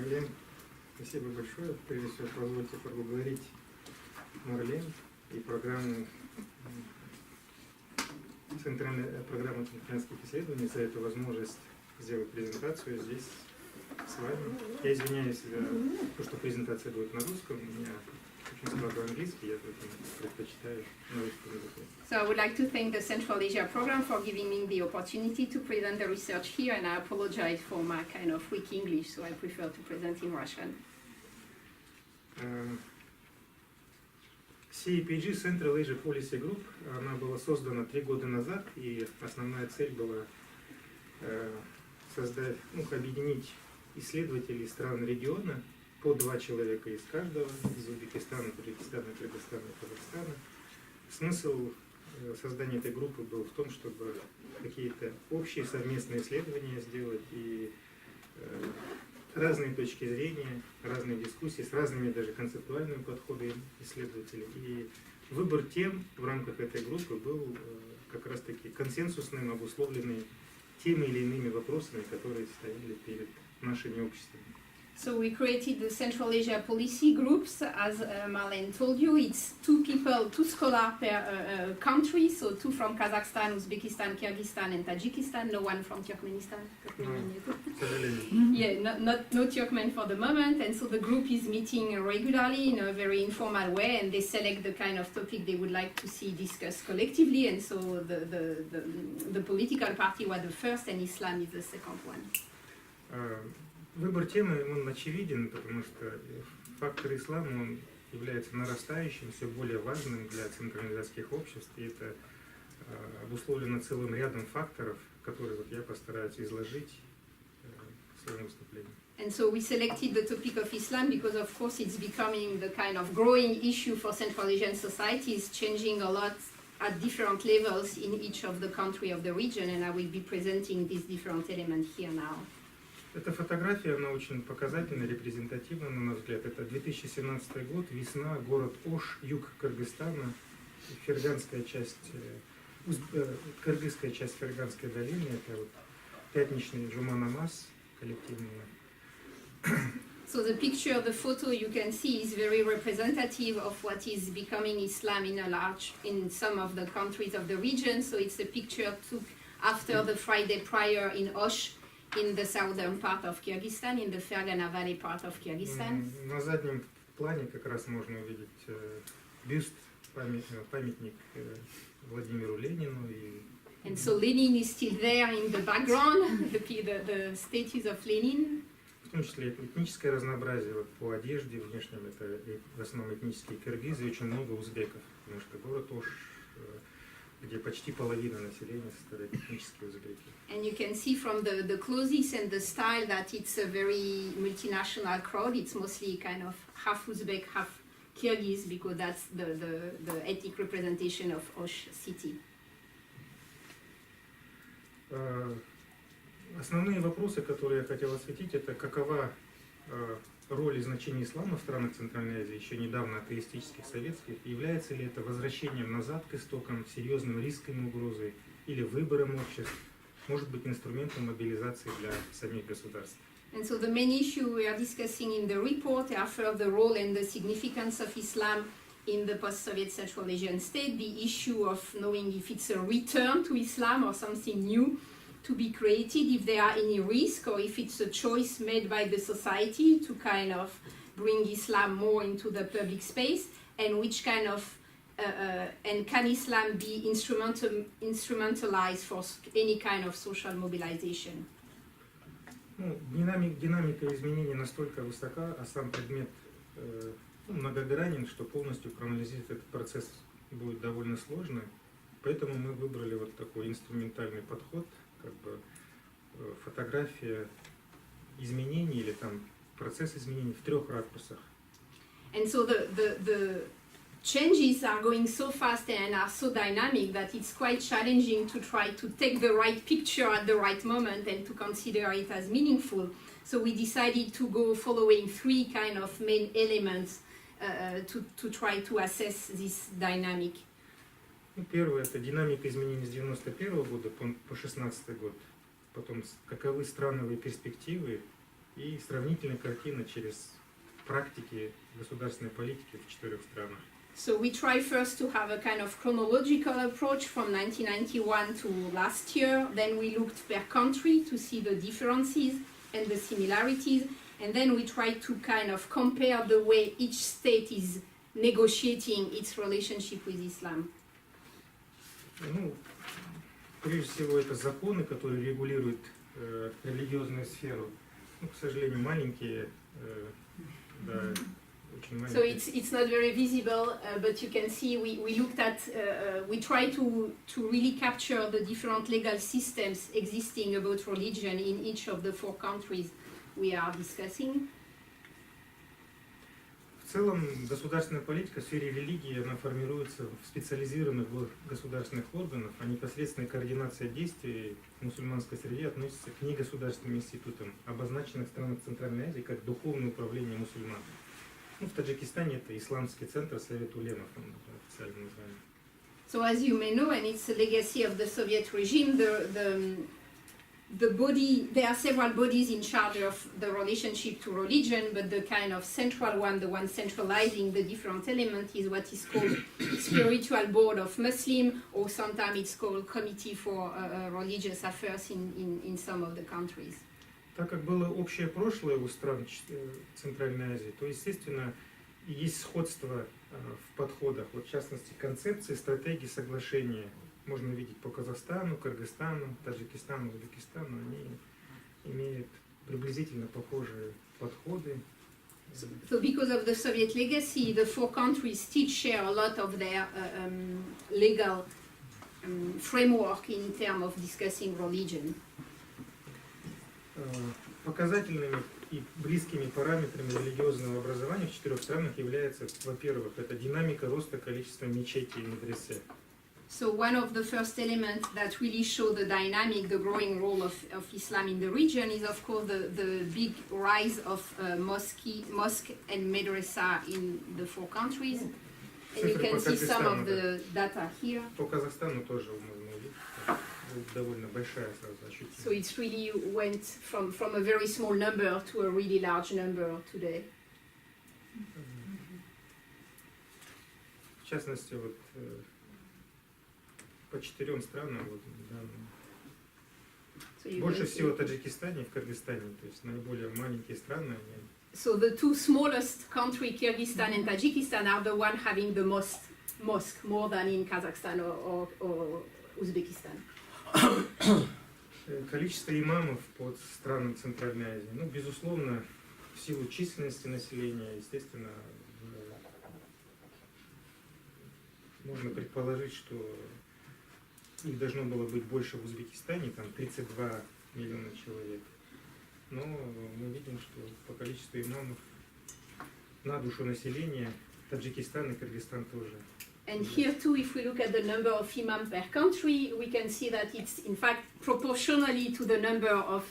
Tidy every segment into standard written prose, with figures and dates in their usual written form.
Марлен, спасибо большое. Прежде всего, позвольте поблагодарить Марлен и программу центральных исследований за эту возможность сделать презентацию здесь с вами. Я извиняюсь за то, что презентация будет на русском. У меня очень слабый английский, я поэтому предпочитаю на русском языке. So I would like to thank the Central Asia program for giving me the opportunity to present the research here, and I apologize for my kind of weak English, so I prefer to present in Russian. CAPG, Central Asia Policy Group, она была создана 3 года назад, и основная цель была создать, объединить исследователей стран региона, по 2 человека из каждого, из Узбекистана, Таджикистана, Кыргызстана и Казахстана. Смысл создания этой группы был в том, чтобы какие-то общие совместные исследования сделать и разные точки зрения, разные дискуссии с разными даже концептуальными подходами исследователей. И выбор тем в рамках этой группы был как раз-таки консенсусным, обусловленный теми или иными вопросами, которые стояли перед нашими обществами. So we created the Central Asia Policy Groups, as Marlene told you. It's 2 people, 2 scholars per country, so 2 from Kazakhstan, Uzbekistan, Kyrgyzstan and Tajikistan, no one from Turkmenistan. No Turkmen for the moment, and so the group is meeting regularly in a very informal way, and they select the kind of topic they would like to see discussed collectively, and so the political party was the first and Islam is the second one. Выбор темы, он очевиден, потому что фактор ислама, он является нарастающим, все более важным для центральноазиатских обществ, и это обусловлено целым рядом факторов, которые я постараюсь изложить в своем выступлении. And so we selected the topic of Islam because, of course, it's becoming the kind of growing issue for Central Asian societies, changing a lot at different levels in each of the countries of the region, and I will be presenting these different elements here now. Эта фотография, она очень показательна, репрезентативна, на мой взгляд. Это 2017 год, весна, город Ош, юг Кыргызстана, ферганская часть, кыргызская часть Ферганской долины. Это вот пятничный джума-намаз коллективный. So the picture, the photo you can see is very representative of what is becoming Islam in some of the countries of the region. So it's a picture took after the Friday prayer in Osh, in the southern part of Kyrgyzstan, in the Fergana Valley part of Kyrgyzstan. На заднем плане как раз можно увидеть бюст, памятник Владимиру Ленину. And so Lenin is still there in the background, the statues of Lenin. В том числе этническое разнообразие вот, по одежде внешнем, это в основном этнические киргизы, очень много узбеков, потому что город Ош, где почти половина населения составляет этнические узбеки. And you can see from the clothes and the style that it's a very multinational crowd. It's mostly kind of half Uzbek, half Kyrgyz, because that's the ethnic representation of Osh city. Основные вопросы, которые я хотел осветить, это какова роль и значение ислама в странах Центральной Азии, еще недавно атеистических, советских, является ли это возвращением назад к истокам, серьезным риском и угрозой, или выбором обществ, может быть инструментом мобилизации для самих государств. And so the main issue we are discussing in the report are the role and the significance of Islam in the post-Soviet Central Asian state, the issue of knowing if it's a return to Islam or something new to be created, if there are any risk, or if it's a choice made by the society to kind of bring Islam more into the public space, and which kind of and can Islam be instrumentalized for any kind of social mobilization? Динамика изменений настолько высока, а сам предмет многогранен, что полностью проанализировать этот процесс будет довольно сложно. Поэтому мы выбрали вот такой инструментальный подход, как бы фотография изменений или там процесс изменений в 3 ракурсах. And so the changes are going so fast and are so dynamic that it's quite challenging to try to take the right picture at the right moment and to consider it as meaningful. So we decided to go following 3 kind of main elements to try to assess this dynamic. Первое – это динамика изменений с 91 года по 16 год. Потом, каковы страновые перспективы и сравнительная картина через практики государственной политики в 4 странах. So we try first to have a kind of chronological approach from 1991 to last year. Then we looked per country to see the differences and the similarities. And then we try to kind of compare the way each state is negotiating its relationship with Islam. Ну, прежде всего, это законы, которые регулируют религиозную сферу. Ну, к сожалению, маленькие, да, очень So маленькие. it's not very visible, but you can see we looked at, we try to really capture the different legal systems existing about religion in each of the 4 countries we are discussing. В целом, государственная политика в сфере религии, она формируется в специализированных государственных органах, а непосредственная координация действий в мусульманской среде относится к негосударственным институтам, обозначенных в странах Центральной Азии как духовное управление мусульман. Ну, в Таджикистане это Исламский центр Совет улемов, он официально название. So as you may know, and it's a legacy of the Soviet regime, the body, there are several bodies in charge of the relationship to religion, but the kind of central one, the one centralizing the different elements, is what is called Spiritual Board of Muslim, or sometimes it's called Committee for Religious Affairs in some of the countries. Так как было общее прошлое у стран Центральной Азии, то, естественно, есть сходство в подходах. Вот, в частности, концепции, стратегии, соглашения можно видеть по Казахстану, Кыргызстану, Таджикистану, Узбекистану. Они имеют приблизительно похожие подходы. So because of the Soviet legacy, the 4 countries still share a lot of their legal framework in terms of discussing religion. Показательными и близкими параметрами религиозного образования в 4 странах является, во-первых, это динамика роста количества мечетей и медресе. So one of the first elements that really show the dynamic, the growing role of Islam in the region is of course the big rise of mosque and madrasa in the 4 countries. And you can see some of the data here. По Казахстану тоже можно увидеть. Довольно большая сразу ощутимость. So it really went from a very small number to a really large number today. В частности, вот по 4 странам, вот, да, So больше всего в Таджикистане и в Кыргызстане, то есть наиболее маленькие страны. Они... So the 2 smallest countries, Kyrgyzstan and Tajikistan, are the one having the most mosque, more than in Kazakhstan or Uzbekistan. Количество имамов по странам Центральной Азии, ну, безусловно, в силу численности населения, естественно, можно предположить, что их должно было быть больше в Узбекистане, там 32 миллиона человек. Но мы видим, что по количеству имамов на душу населения Таджикистан и Кыргызстан тоже. And here too, if we look at the number of imams per country, we can see that it's in fact proportionally to the number of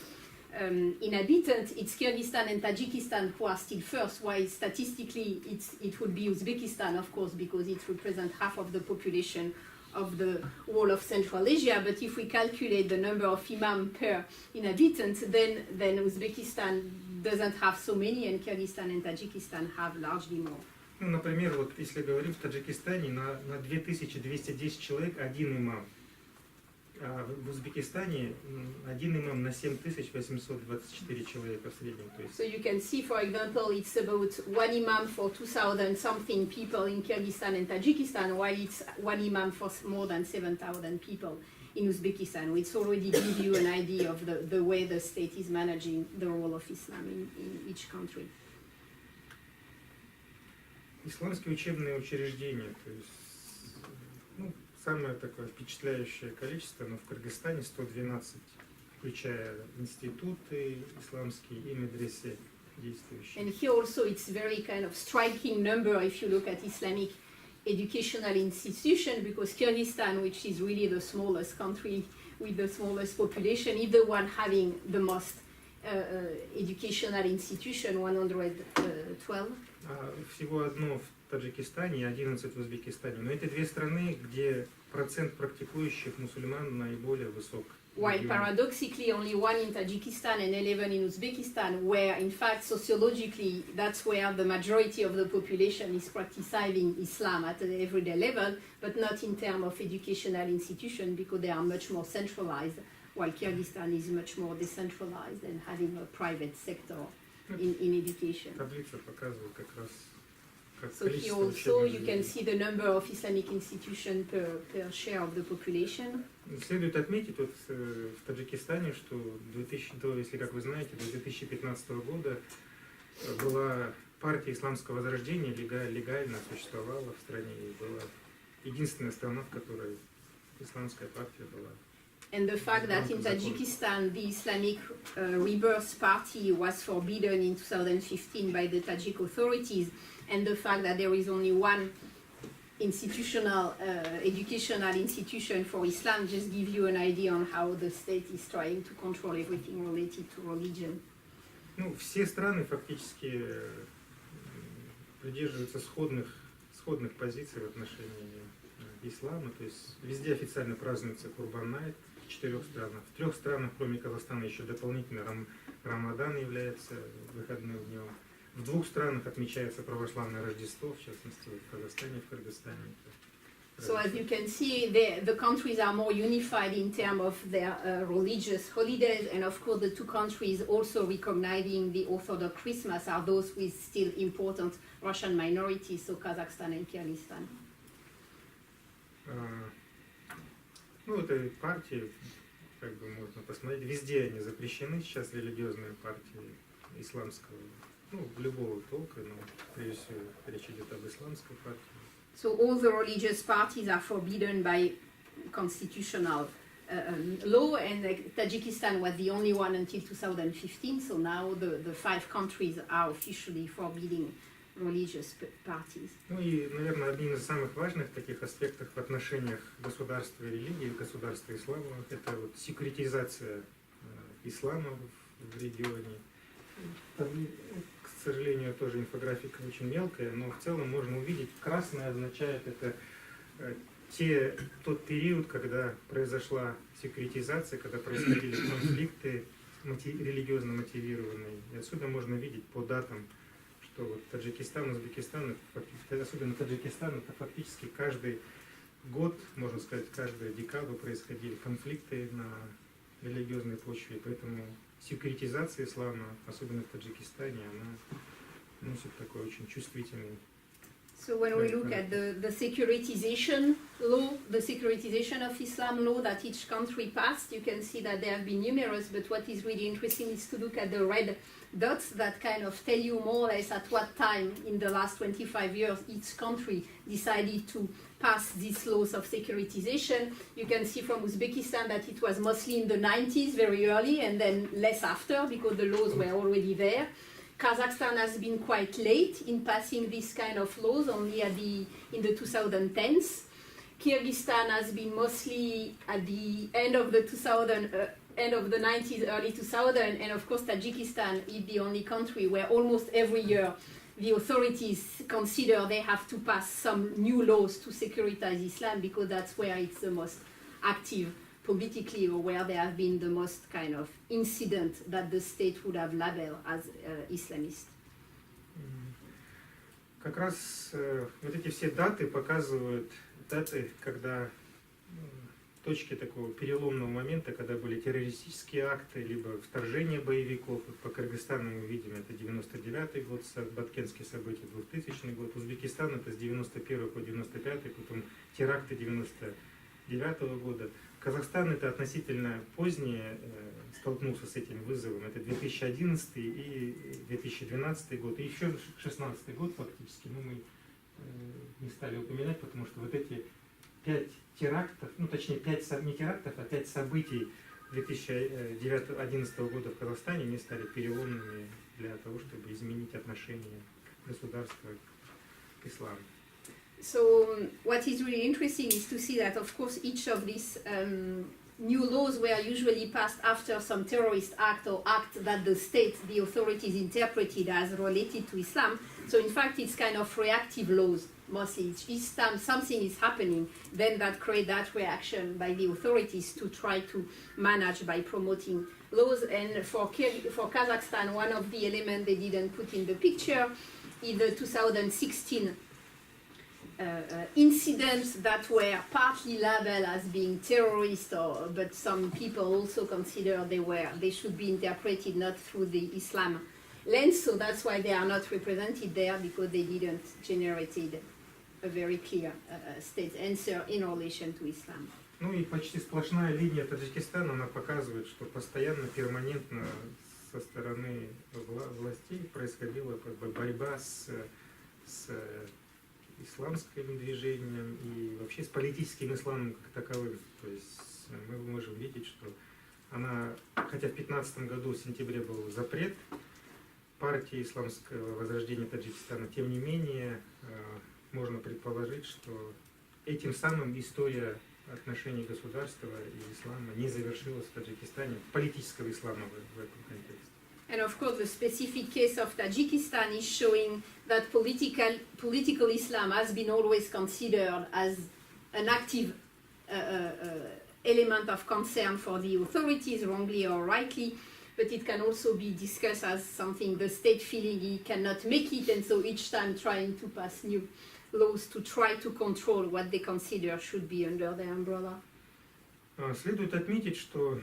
inhabitants, it's Kyrgyzstan and Tajikistan who are still first, while statistically it would be Uzbekistan, of course, because it represents half of the population of the whole of Central Asia. But if we calculate the number of imams per inhabitant, then Uzbekistan doesn't have so many, and Kyrgyzstan and Tajikistan have largely more. Ну, например, вот если говорим в Таджикистане на 2210 человек один имам, а в Узбекистане один имам на 7824 человека в среднем. То есть... So you can see, for example, it's about 1 imam for 2,000 something people in Kyrgyzstan and Tajikistan, while it's 1 imam for more than 7,000 people in Uzbekistan. Which already gives you an idea of the way the state is managing the role of Islam in each country. Исламские учебные учреждения, то есть, ну, самое такое впечатляющее количество, но в Кыргызстане 112, включая институты исламские и медресе действующие. And here also it's very kind of striking number if you look at Islamic educational institution, because Kyrgyzstan, which is really the smallest country with the smallest population, is the one having the most educational institution, 112. Всего одно в Таджикистане и 11 в Узбекистане. Но это 2 страны, где процент практикующих мусульман наиболее высок. While регионе. paradoxically only 1 in Tajikistan and 11 in Uzbekistan, where in fact sociologically that's where the majority of the population is practicing Islam at an everyday level, but not in terms of educational institution because they are much more centralized, while Kyrgyzstan is much more decentralized and having a private sector in education. Таблица показывает как раз как So here количество also you учебных can заведений. see the number of Islamic institutions per share of the population. Следует отметить вот в Таджикистане, что если как вы знаете, до 2015 года была партия исламского возрождения, легально существовала в стране, и была единственная страна, в которой исламская партия была. And the fact that in Tajikistan the Islamic Rebirth Party was forbidden in 2015 by the Tajik authorities, and the fact that there is only one institutional educational institution for Islam just give you an idea on how the state is trying to control everything related to religion. Ну, все страны фактически придерживаются сходных позиций в отношении ислама, то есть везде официально празднуется Курбан-найт в 4 странах. В 3 странах, кроме Казахстана, еще дополнительно Рамадан является выходным днем. В 2 странах отмечается православное Рождество, в частности, в Казахстане, в Кыргызстане. So as you can see, the countries are more unified in terms of their religious holidays, and of course the 2 countries also recognizing the Orthodox Christmas are those with still important Russian minorities, so Kazakhstan and Kyrgyzstan. Ну, это партии, как бы можно посмотреть, везде они запрещены сейчас, религиозные партии исламского, ну, любого толка, но прежде всего речь идет об исламской партии. So all the religious parties are forbidden by constitutional law, and Tajikistan was the only one until 2015, so now the 5 countries are officially forbidding religious parties. Ну и, наверное, один из самых важных таких аспектов в отношениях государства и религии, государства и ислама, это вот секуритизация ислама в регионе. К сожалению, тоже инфографика очень мелкая, но в целом можно увидеть, красное означает это тот период, когда произошла секуритизация, когда происходили конфликты религиозно мотивированные. И отсюда можно видеть по датам, что вот Таджикистан, Узбекистан, особенно Таджикистан, это фактически каждый год, можно сказать, каждую декаду происходили конфликты на религиозной почве, поэтому секуритизация ислама, особенно в Таджикистане, она носит такой очень чувствительный. So when we look at the securitization law, the securitization of Islam law that each country passed, you can see that there have been numerous, but what is really interesting is to look at the red dots that kind of tell you more or less at what time in the last 25 years each country decided to pass these laws of securitization. You can see from Uzbekistan that it was mostly in the 90s, very early, and then less after because the laws were already there. Kazakhstan has been quite late in passing this kind of laws, only in the 2010s. Kyrgyzstan has been mostly at the end of the 90s, early 2000, and of course Tajikistan is the only country where almost every year the authorities consider they have to pass some new laws to securitize Islam because that's where it's the most active politically, or where there have been the most kind of incident that the state would have labeled as Islamist. Как раз вот эти все даты показывают даты, когда точки такого переломного момента, когда были террористические акты, либо вторжение боевиков. По Кыргызстану мы видим, это 99-й год, Баткенские события, 2000 год. Узбекистан это с 91 по 95, потом теракты 99-го года. Казахстан это относительно позднее столкнулся с этим вызовом. Это 2011 и 2012 год, и еще 2016 год фактически. Но мы не стали упоминать, потому что вот эти 5 терактов, ну точнее 5 не терактов, а 5 событий 2011 года в Казахстане, они стали переломными для того, чтобы изменить отношение государства к исламу. So what is really interesting is to see that, of course, each of these new laws were usually passed after some terrorist act or act that the state, the authorities interpreted as related to Islam. So in fact, it's kind of reactive laws. mostly each time something is happening, then that create that reaction by the authorities to try to manage by promoting laws. And for Kazakhstan, one of the elements they didn't put in the picture is the 2016 incidents that were partly labeled as being terrorist, but some people also consider they should be interpreted not through the Islam lens, so that's why they are not represented there, because they didn't generate a very clear state answer in relation to Islam. Ну и почти сплошная линия Таджикистана, она показывает, что постоянно, перманентно со стороны властей происходила как бы борьба с исламским движением и вообще с политическим исламом как таковым. То есть мы можем видеть, что она, хотя в 2015 году в сентябре был запрет партии исламского возрождения Таджикистана, тем не менее можно предположить, что этим самым история отношений государства и ислама не завершилась в Таджикистане, политического ислама в этом контексте. And of course, the specific case of Tajikistan is showing that political Islam has been always considered as an active element of concern for the authorities, wrongly or rightly, but it can also be discussed as something the state feeling it cannot make it, and so each time trying to pass new laws to try to control what they consider should be under their umbrella. Следует отметить, что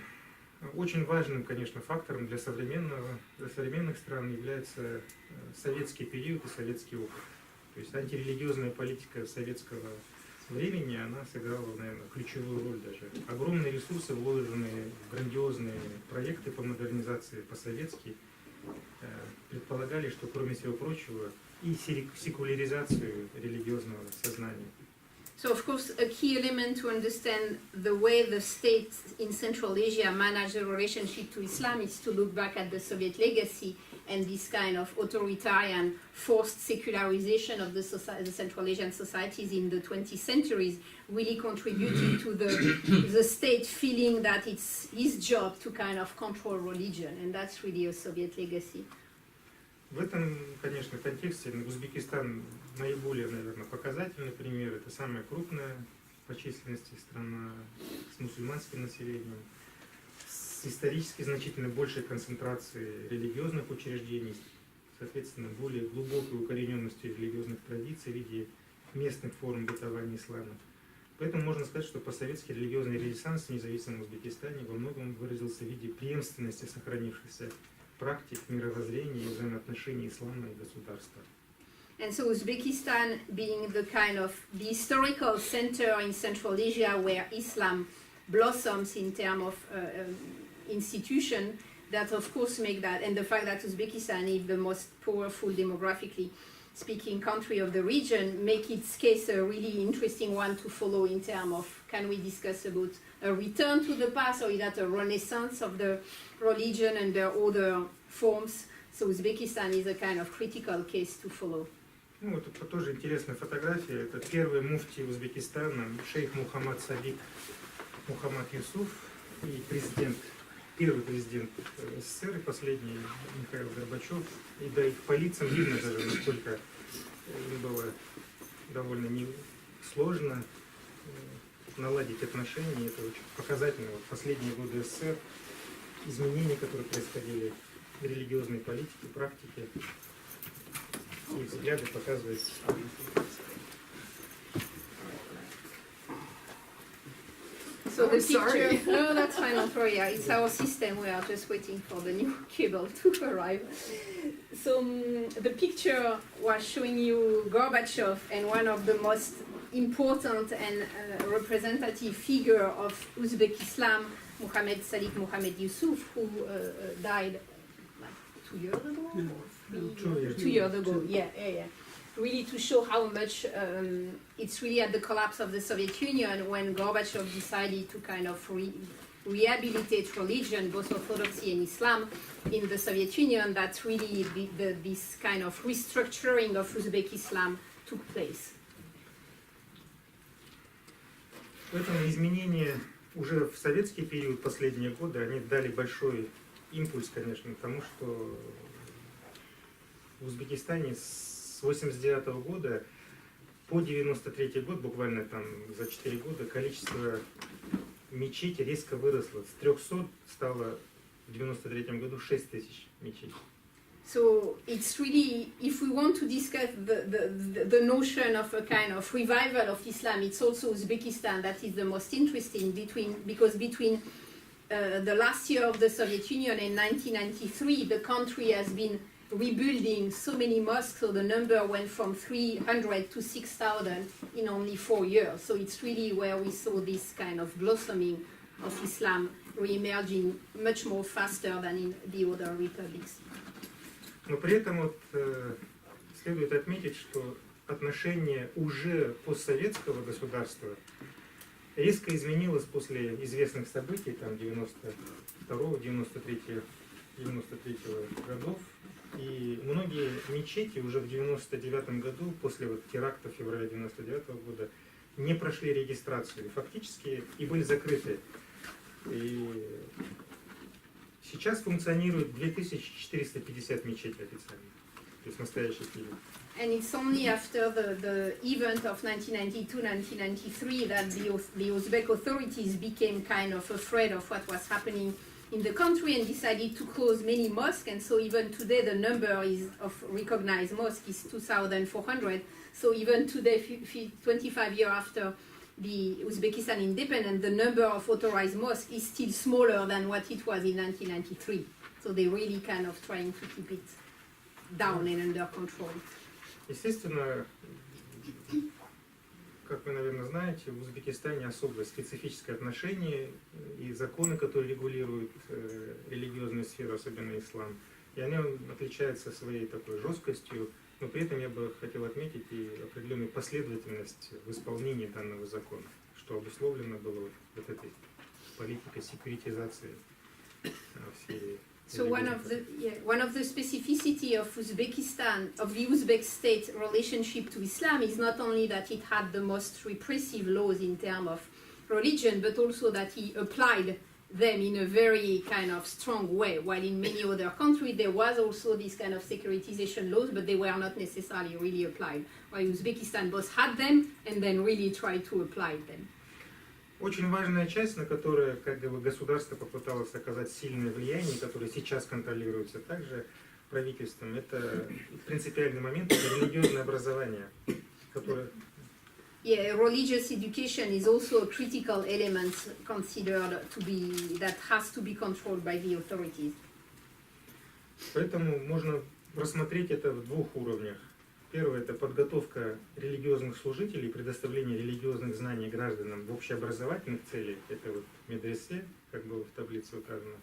очень важным, конечно, фактором для современных стран является советский период и советский опыт. То есть антирелигиозная политика советского времени, она сыграла, наверное, ключевую роль даже. Огромные ресурсы, вложенные в грандиозные проекты по модернизации по-советски, предполагали, что, кроме всего прочего, и секуляризацию религиозного сознания. So, of course, a key element to understand the way the state in Central Asia managed the relationship to Islam is to look back at the Soviet legacy and this kind of authoritarian forced secularization of the Central Asian societies in the 20th centuries really contributed to the state feeling that it's his job to kind of control religion, and that's really a Soviet legacy. В этом, конечно, контексте Узбекистан наиболее, наверное, показательный пример. Это самая крупная по численности страна с мусульманским населением, с исторически значительно большей концентрацией религиозных учреждений, соответственно, более глубокой укорененностью религиозных традиций в виде местных форм бытования ислама. Поэтому можно сказать, что постсоветский религиозный ренессанс в независимом Узбекистане во многом выразился в виде преемственности сохранившихся практик мировоззрения и взаимоотношений ислама и государства. And so Uzbekistan being the kind of the historical center in Central Asia where Islam blossoms in terms of institution, that of course make that, and the fact that Uzbekistan is the most powerful demographically speaking country of the region, make its case a really interesting one to follow in terms of, can we discuss about a return to the past, or is that a renaissance of the religion and their other forms? So Uzbekistan is a kind of critical case to follow. Ну, вот это тоже интересная фотография. Это первый муфти Узбекистана, шейх Мухаммад Садик Мухаммад Юсуф, и первый президент СССР, и последний Михаил Горбачев. И да, их по лицам видно даже, насколько им было довольно сложно наладить отношения. Это очень показательно. Вот последние годы СССР, изменения, которые происходили в религиозной политике, практике, и взгляды показывают. So the picture, no, that's fine, don't worry. It's our system. We are just waiting for the new cable to arrive. So the picture was showing you Gorbachev and one of the most important and representative figure of Uzbek Islam, Muhammad Sadiq Muhammad Yusuf, who died like 2 years ago? Yeah. 2 years ago, yeah. Really to show how much it's really at the collapse of the Soviet Union when Gorbachev decided to kind of rehabilitate religion, both Orthodoxy and Islam, in the Soviet Union, that really this kind of restructuring of Uzbek Islam took place. Поэтому изменения уже в советский период, последние годы, они дали большой импульс, конечно, к тому, что в Узбекистане с 1989 года по 93 год, буквально там за 4 года, количество мечетей резко выросло. С 300 стало в 93 году 6 тысяч мечетей. So it's really, if we want to discuss the notion of a kind of revival of Islam, it's also Uzbekistan that is the most interesting because between the last year of the Soviet Union and 1993, the country has been rebuilding so many mosques, so the number went from 300 to 6,000 in only 4 years. So it's really where we saw this kind of blossoming of Islam re-emerging much more faster than in the other republics. Но при этом следует отметить, что отношение уже постсоветского государства резко изменилось после известных событий, там 92-93 годов. И многие мечети уже в 99 году, после теракта февраля 99 года, не прошли регистрацию. Фактически и были закрыты. И сейчас функционирует 2450 мечетей официально, то есть настоящих период. And it's only after the event of 1992-1993 that the Uzbek authorities became kind of afraid of what was happening in the country and decided to close many mosques. And so even today the number of recognized mosques is 2,400. So even today, 25 years after the Uzbekistan independence, the number of authorized mosques is still smaller than what it was in 1993. So they're really kind of trying to keep it down and under control. Естественно, как вы, наверное, знаете, в Узбекистане особое специфическое отношение и законы, которые регулируют религиозную сферу, особенно ислам. И они отличаются своей такой жесткостью, но при этом я бы хотел отметить и определенную последовательность в исполнении данного закона, что обусловлено было вот этой политикой секьюритизации всей. So one of the specificity of Uzbekistan, of the Uzbek state relationship to Islam is not only that it had the most repressive laws in terms of religion, but also that he applied them in a very kind of strong way. While in many other countries there was also this kind of securitization laws, but they were not necessarily really applied. While Uzbekistan both had them and then really tried to apply them. Очень важная часть, на которую государство попыталось оказать сильное влияние, которое сейчас контролируется также правительством, это принципиальный момент, это религиозное образование, которое... Yeah, religious education is also a critical element considered to be, that has to be controlled by the authorities. Поэтому можно рассмотреть это в двух уровнях. Первое – это подготовка религиозных служителей, предоставление религиозных знаний гражданам в общеобразовательных целях. Это вот медресе, как было в таблице указано.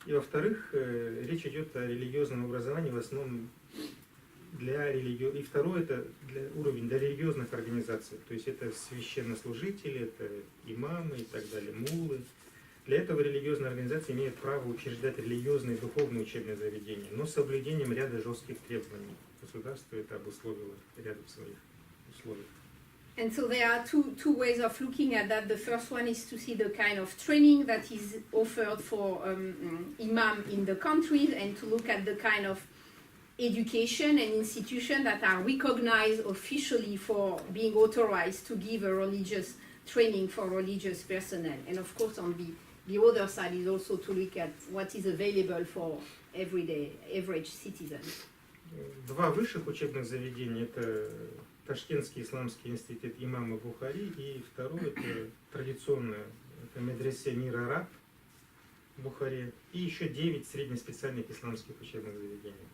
И во-вторых, речь идет о религиозном образовании в основном для религиозных. И второе – это уровень для религиозных организаций. То есть это священнослужители, это имамы и так далее, муллы. Для этого религиозные организации имеют право учреждать религиозные и духовные учебные заведения, но с соблюдением ряда жестких требований. Государство это обусловило рядом своих условий. And so there are two ways of looking at that. The first one is to see the kind of training that is offered for imam in the countries, and to look at the kind of education and institution that are recognized officially for being authorized to give a religious training for religious personnel. And of course on the other side is also to look at what is available for everyday average citizens. Два высших учебных заведения – это Ташкентский исламский институт имама Бухари, и второе – это традиционное, это медресе Мир Араб в Бухаре, и еще 9 среднеспециальных исламских учебных заведений.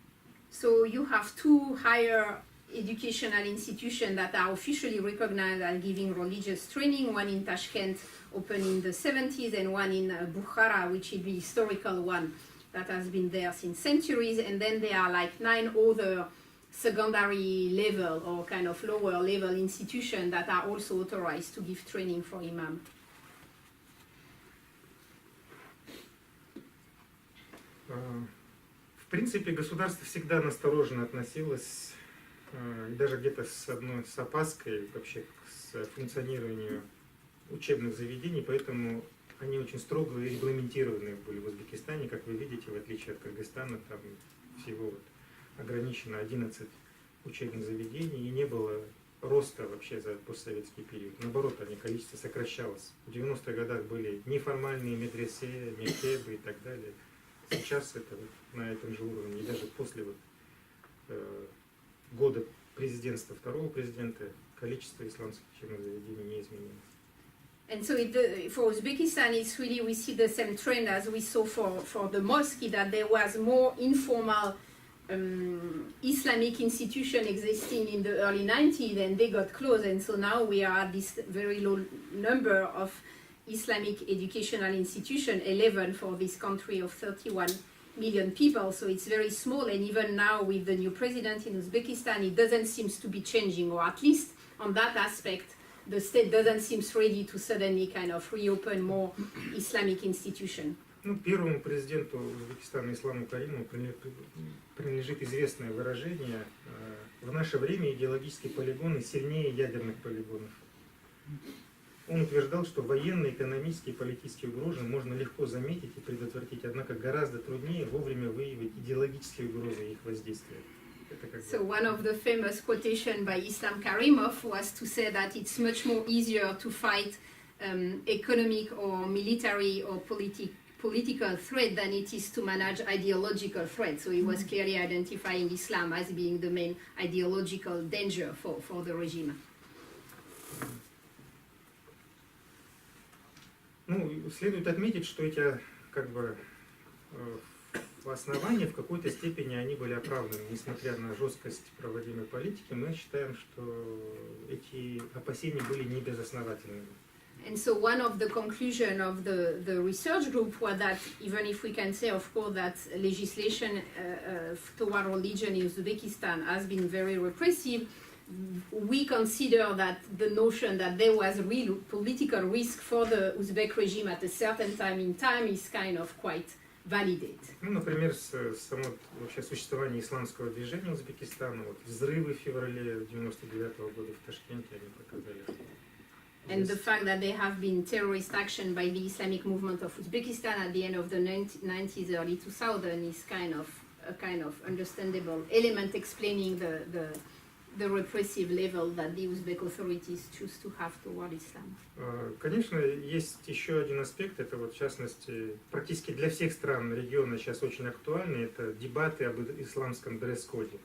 So you have two higher educational institutions that are officially recognized as giving religious training, one in Tashkent opened in the 70s and one in Bukhara, which is the historical one that has been there since centuries, and then there are like 9 other secondary level or kind of lower level institutions that are also authorized to give training for imam. В принципе, государство всегда настороженно относилось, и даже где-то с опаской вообще к функционированию учебных заведений, поэтому они очень строго регламентированы были в Узбекистане, как вы видите, в отличие от Кыргызстана, там всего ограничено 11 учебных заведений, и не было роста вообще за постсоветский период. Наоборот, количество сокращалось. В 90-х годах были неформальные медресе, мектебы и так далее. Сейчас это вот на этом же уровне. И даже после года президентства второго президента количество исламских учебных заведений не изменилось. And so for Uzbekistan, it's really, we see the same trend as we saw for the mosque, that there was more informal Islamic institution existing in the early 90s, and they got closed. And so now we are at this very low number of Islamic educational institutions, 11 for this country of 31 million people. So it's very small. And even now with the new president in Uzbekistan, it doesn't seem to be changing, or at least on that aspect, the state doesn't seem ready to suddenly kind of reopen more Islamic institutions. Ну, первому президенту Узбекистана Исламу Каримову принадлежит известное выражение: в наше время идеологические полигоны сильнее ядерных полигонов. Он утверждал, что военные, экономические и политические угрозы можно легко заметить и предотвратить, однако гораздо труднее вовремя выявить идеологические угрозы и их воздействия. So one of the famous quotations by Islam Karimov was to say that it's much more easier to fight economic or military or political threat than it is to manage ideological threat. So he was clearly identifying Islam as being the main ideological danger for the regime. Ну, следует отметить, что эти основания в какой-то степени они были оправданы, несмотря на жесткость проводимой политики. Мы считаем, что эти опасения были не безосновательными. And so one of the conclusions of the research group was that even if we can say, of course, that legislation toward religion in Uzbekistan has been very repressive, we consider that the notion that there was a real political risk for the Uzbek regime at a certain time in time is kind of quite validated. Ну, например, само вообще существование исламского движения Узбекистана, вот взрывы в феврале 99-го года в Ташкенте, они показали. And the fact that there have been terrorist action by the Islamic movement of Uzbekistan at the end of the 90s, early 2000 is a kind of understandable element explaining the repressive level that the Uzbek authorities choose to have toward Islam. Конечно, есть еще один аспект, это вот в частности практически для всех стран региона сейчас очень актуальны, это дебаты об исламском дресс-коде.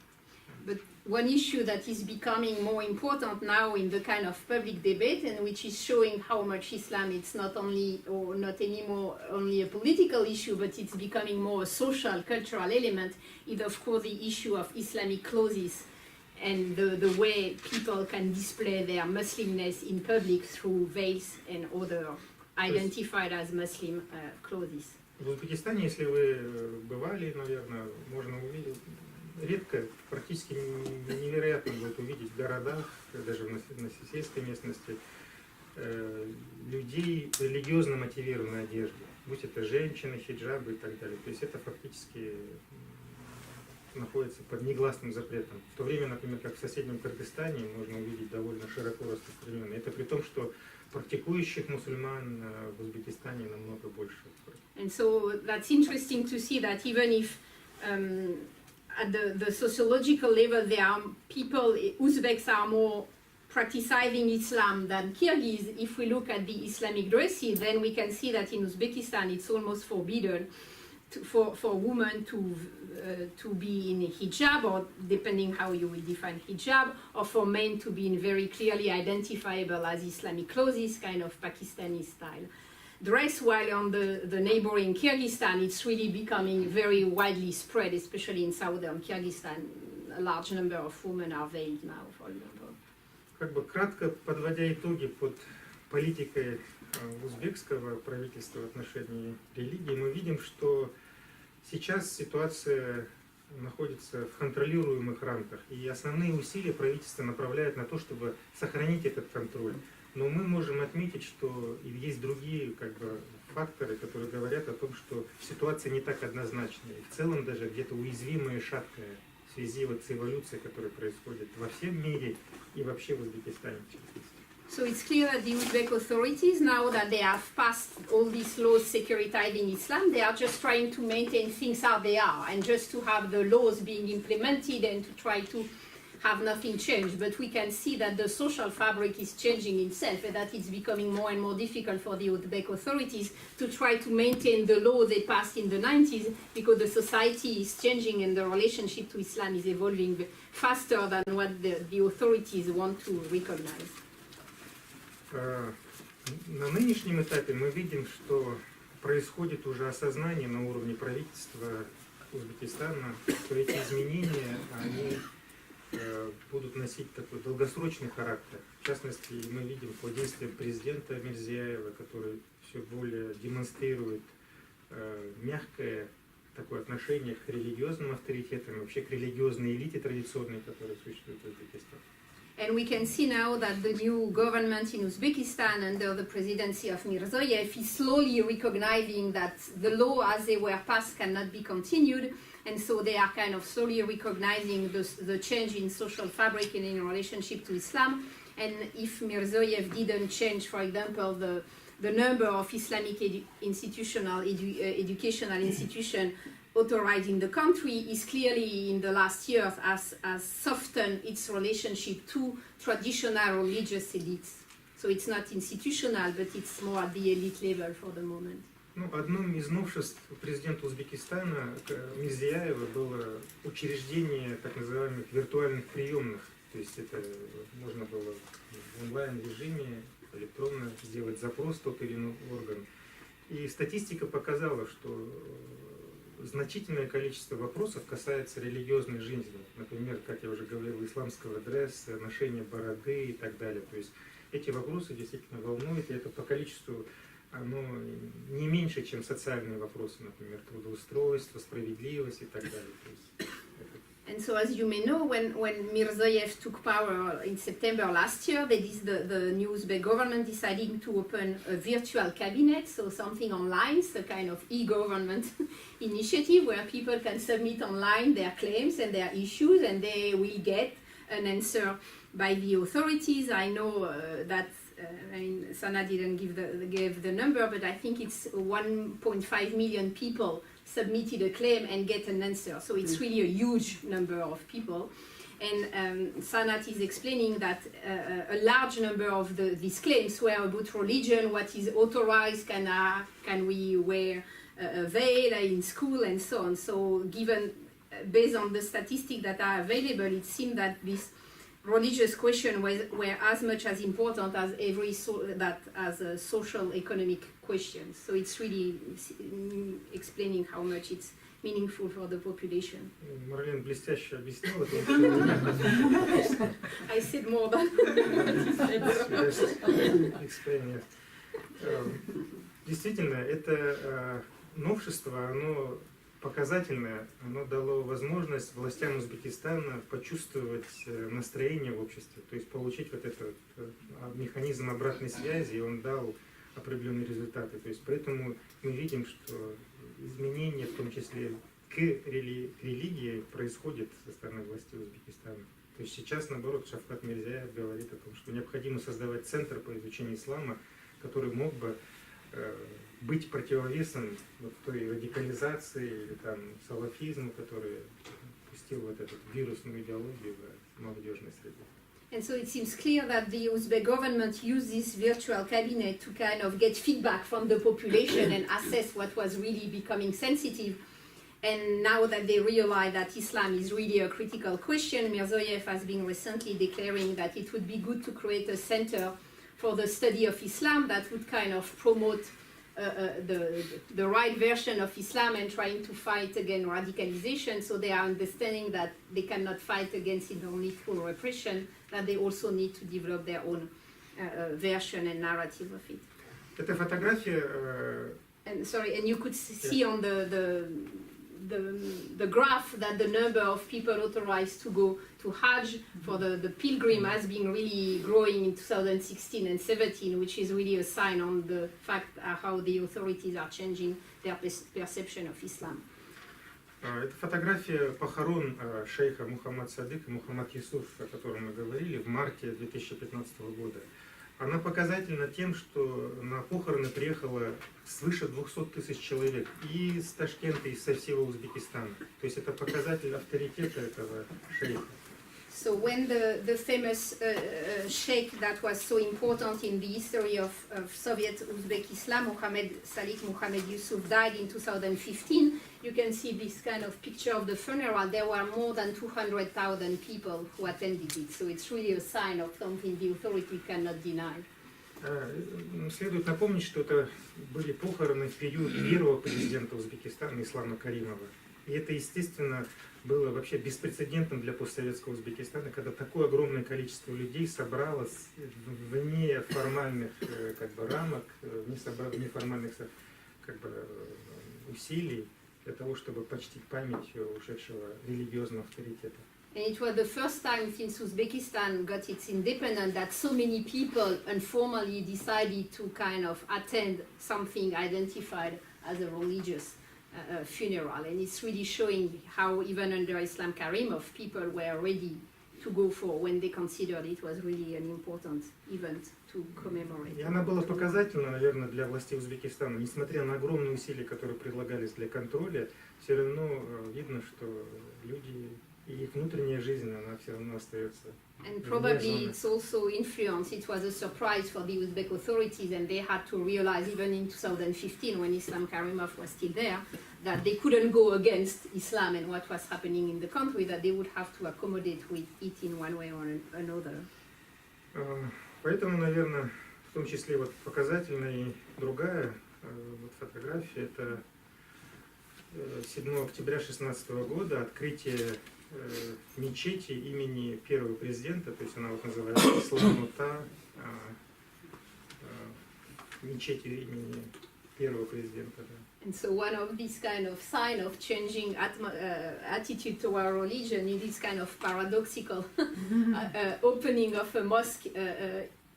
But one issue that is becoming more important now in the kind of public debate, and which is showing how much Islam it's not only or not anymore only a political issue, but it's becoming more a social, cultural element, is of course the issue of Islamic clothes and the way people can display their Muslimness in public through veils and other identified as Muslim clothes. В Узбекистане, если вы бывали, наверное, можно увидеть. Редко, практически невероятно будет увидеть в городах, даже на сельской местности, людей в религиозно мотивированной одежде, будь это женщины, хиджабы и так далее. То есть это фактически находится под негласным запретом. В то время, например, как в соседнем Кыргызстане, можно увидеть довольно широко распространенно. Это при том, что практикующих мусульман в Узбекистане намного больше. And so that's interesting to see that even if at the sociological level, there are people, Uzbeks are more practicing Islam than Kyrgyz. If we look at the Islamic dresses, then we can see that in Uzbekistan it's almost forbidden for women to be in hijab, or depending how you will define hijab, or for men to be in very clearly identifiable as Islamic clothes, kind of Pakistani style dress, while on the neighboring Kyrgyzstan, it's really becoming very widely spread, especially in southern Kyrgyzstan. A large number of women are veiled now, for example. Как бы кратко подводя итоги под политикой узбекского правительства в отношении религии, мы видим, что сейчас ситуация находится в контролируемых рамках, и основные усилия правительства направляют на то, чтобы сохранить этот контроль. Но мы можем отметить, что есть другие факторы, которые говорят о том, что ситуация не так однозначная. И в целом даже где-то уязвимая и шаткая в связи с эволюцией, которая происходит во всем мире и вообще в Узбекистане. So it's clear that the Uzbek authorities, now that they have passed all these laws securitizing Islam, they are just trying to maintain things how they are, and just to have the laws being implemented and to try to have nothing changed, but we can see that the social fabric is changing itself and that it's becoming more and more difficult for the Uzbek authorities to try to maintain the law they passed in the 90s because the society is changing and the relationship to Islam is evolving faster than what the authorities want to recognize. На нынешнем этапе мы видим, что происходит уже осознание на уровне правительства Узбекистана, что эти изменения, они будут носить такой долгосрочный характер. В частности, мы видим по действиям президента Мирзияева, который все более демонстрирует мягкое такое отношение к религиозным авторитетам, вообще к религиозной элите традиционной, которая существует в Узбекистане. And we can see now that the new government in Uzbekistan under the presidency of Mirziyoyev is slowly recognizing that the law as they were passed cannot be continued, and so they are kind of slowly recognizing the change in social fabric and in relationship to Islam. And if Mirziyoyev didn't change, for example, the number of Islamic educational institutions authorized in the country is clearly in the last years has softened its relationship to traditional religious elites. So it's not institutional, but it's more at the elite level for the moment. Ну, одним из новшеств президента Узбекистана Мирзияева было учреждение так называемых виртуальных приемных. То есть это можно было в онлайн-режиме электронно сделать запрос в тот или иной орган. И статистика показала, что значительное количество вопросов касается религиозной жизни. Например, как я уже говорил, исламского дресса, ношения бороды и так далее. То есть эти вопросы действительно волнуют, и это по количеству оно не меньше, чем социальные вопросы, например, трудоустройство, справедливость и так далее. То есть, And so, as you may know, when Mirziyoyev took power in September last year, the new Uzbek government deciding to open a virtual cabinet, so something online, so kind of e-government initiative where people can submit online their claims and their issues, and they will get an answer by the authorities. I know that Sanat didn't give the number, but I think it's 1.5 million people submitted a claim and get an answer. So it's really a huge number of people. And Sanat is explaining that a large number of these claims were about religion, what is authorized, can we wear a veil in school, and so on. So given, based on the statistics that are available, it seems that this religious question were as much as important as as a social economic question. So it's really explaining how much it's meaningful for the population. Марлен блестяще объяснила. I said more than explain. Действительно, это новшество, оно показательное, оно дало возможность властям Узбекистана почувствовать настроение в обществе, то есть получить вот этот механизм обратной связи, и он дал определенные результаты. То есть поэтому мы видим, что изменения, в том числе к религии, происходят со стороны властей Узбекистана. То есть сейчас, наоборот, Шавкат Мирзияев говорит о том, что необходимо создавать центр по изучению ислама, который мог бы быть противовесом вот той радикализации или там салафизму, который пустил вот эту вирусную идеологию в молодежной среде. And so it seems clear that the Uzbek government used this virtual cabinet to kind of get feedback from the population and assess what was really becoming sensitive. And now that they realize that Islam is really a critical question, Mirziyoyev has been recently declaring that it would be good to create a center for the study of Islam that would kind of promote the right version of Islam and trying to fight against radicalization. So they are understanding that they cannot fight against it only through repression, that they also need to develop their own version and narrative of it. Эта фотография. And you could see on the graph that the number of people authorized to go to Hajj for the pilgrim has been really growing in 2016 and 17, which is really a sign on the fact how the authorities are changing their perception of Islam. Это фотография похорон шейха Мухаммад Садык и Мухаммад Юсуф, о котором мы говорили, в марте 2015 года. Она показательна тем, что на похороны приехало свыше 200 тысяч человек и из Ташкента, и со всего Узбекистана. То есть это показатель авторитета этого шейха. So when the famous sheikh that was so important in the history of Soviet Uzbek Islam, Mohammed Yusuf, died in 2015, you can see this kind of picture of the funeral. There were more than 200,000 people who attended it. So it's really a sign of something the authority cannot deny. Следует напомнить, что это были похороны в период первого президента Узбекистана Ислама Каримова. И это, естественно, было вообще беспрецедентным для постсоветского Узбекистана, когда такое огромное количество людей собралось вне формальных рамок, вне формальных усилий для того, чтобы почтить память ушедшего религиозного авторитета. And it was the first time since Uzbekistan got its independence that so many people informally decided to kind of attend something identified as a religious funeral. And it's really showing how even under Islam Karimov, people were ready to go for when they considered it was really an important event to commemorate. И она была показательна, наверное, для властей Узбекистана. Несмотря на огромные усилия, которые предлагались для контроля, все равно видно, что люди и их внутренняя жизнь, она все равно остается. And probably it's also influence. It was a surprise for the Uzbek authorities, and they had to realize even in 2015, when Islam Karimov was still there, that they couldn't go against Islam and what was happening in the country, that they would have to accommodate with it in one way or another. Поэтому, наверное, в том числе вот показательна и другая вот фотография. Это 7 октября 2016 года открытие мечети имени первого президента, то есть она вот называется Саната, мечети имени первого президента. And so one of these kind of sign of changing attitude toward religion is this kind of paradoxical opening of a mosque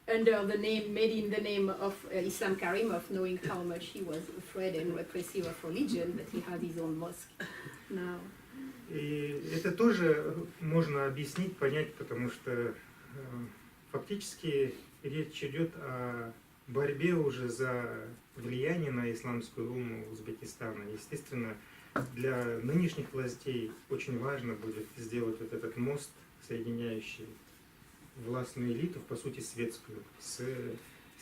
under the name, made in the name of Islam Karimov, knowing how much he was afraid and repressive of religion, that he had his own mosque now. И это тоже можно объяснить, понять, потому что фактически речь идет о борьбе уже за влияние на исламскую уму Узбекистана. Естественно, для нынешних властей очень важно будет сделать вот этот мост, соединяющий властную элиту, по сути светскую, с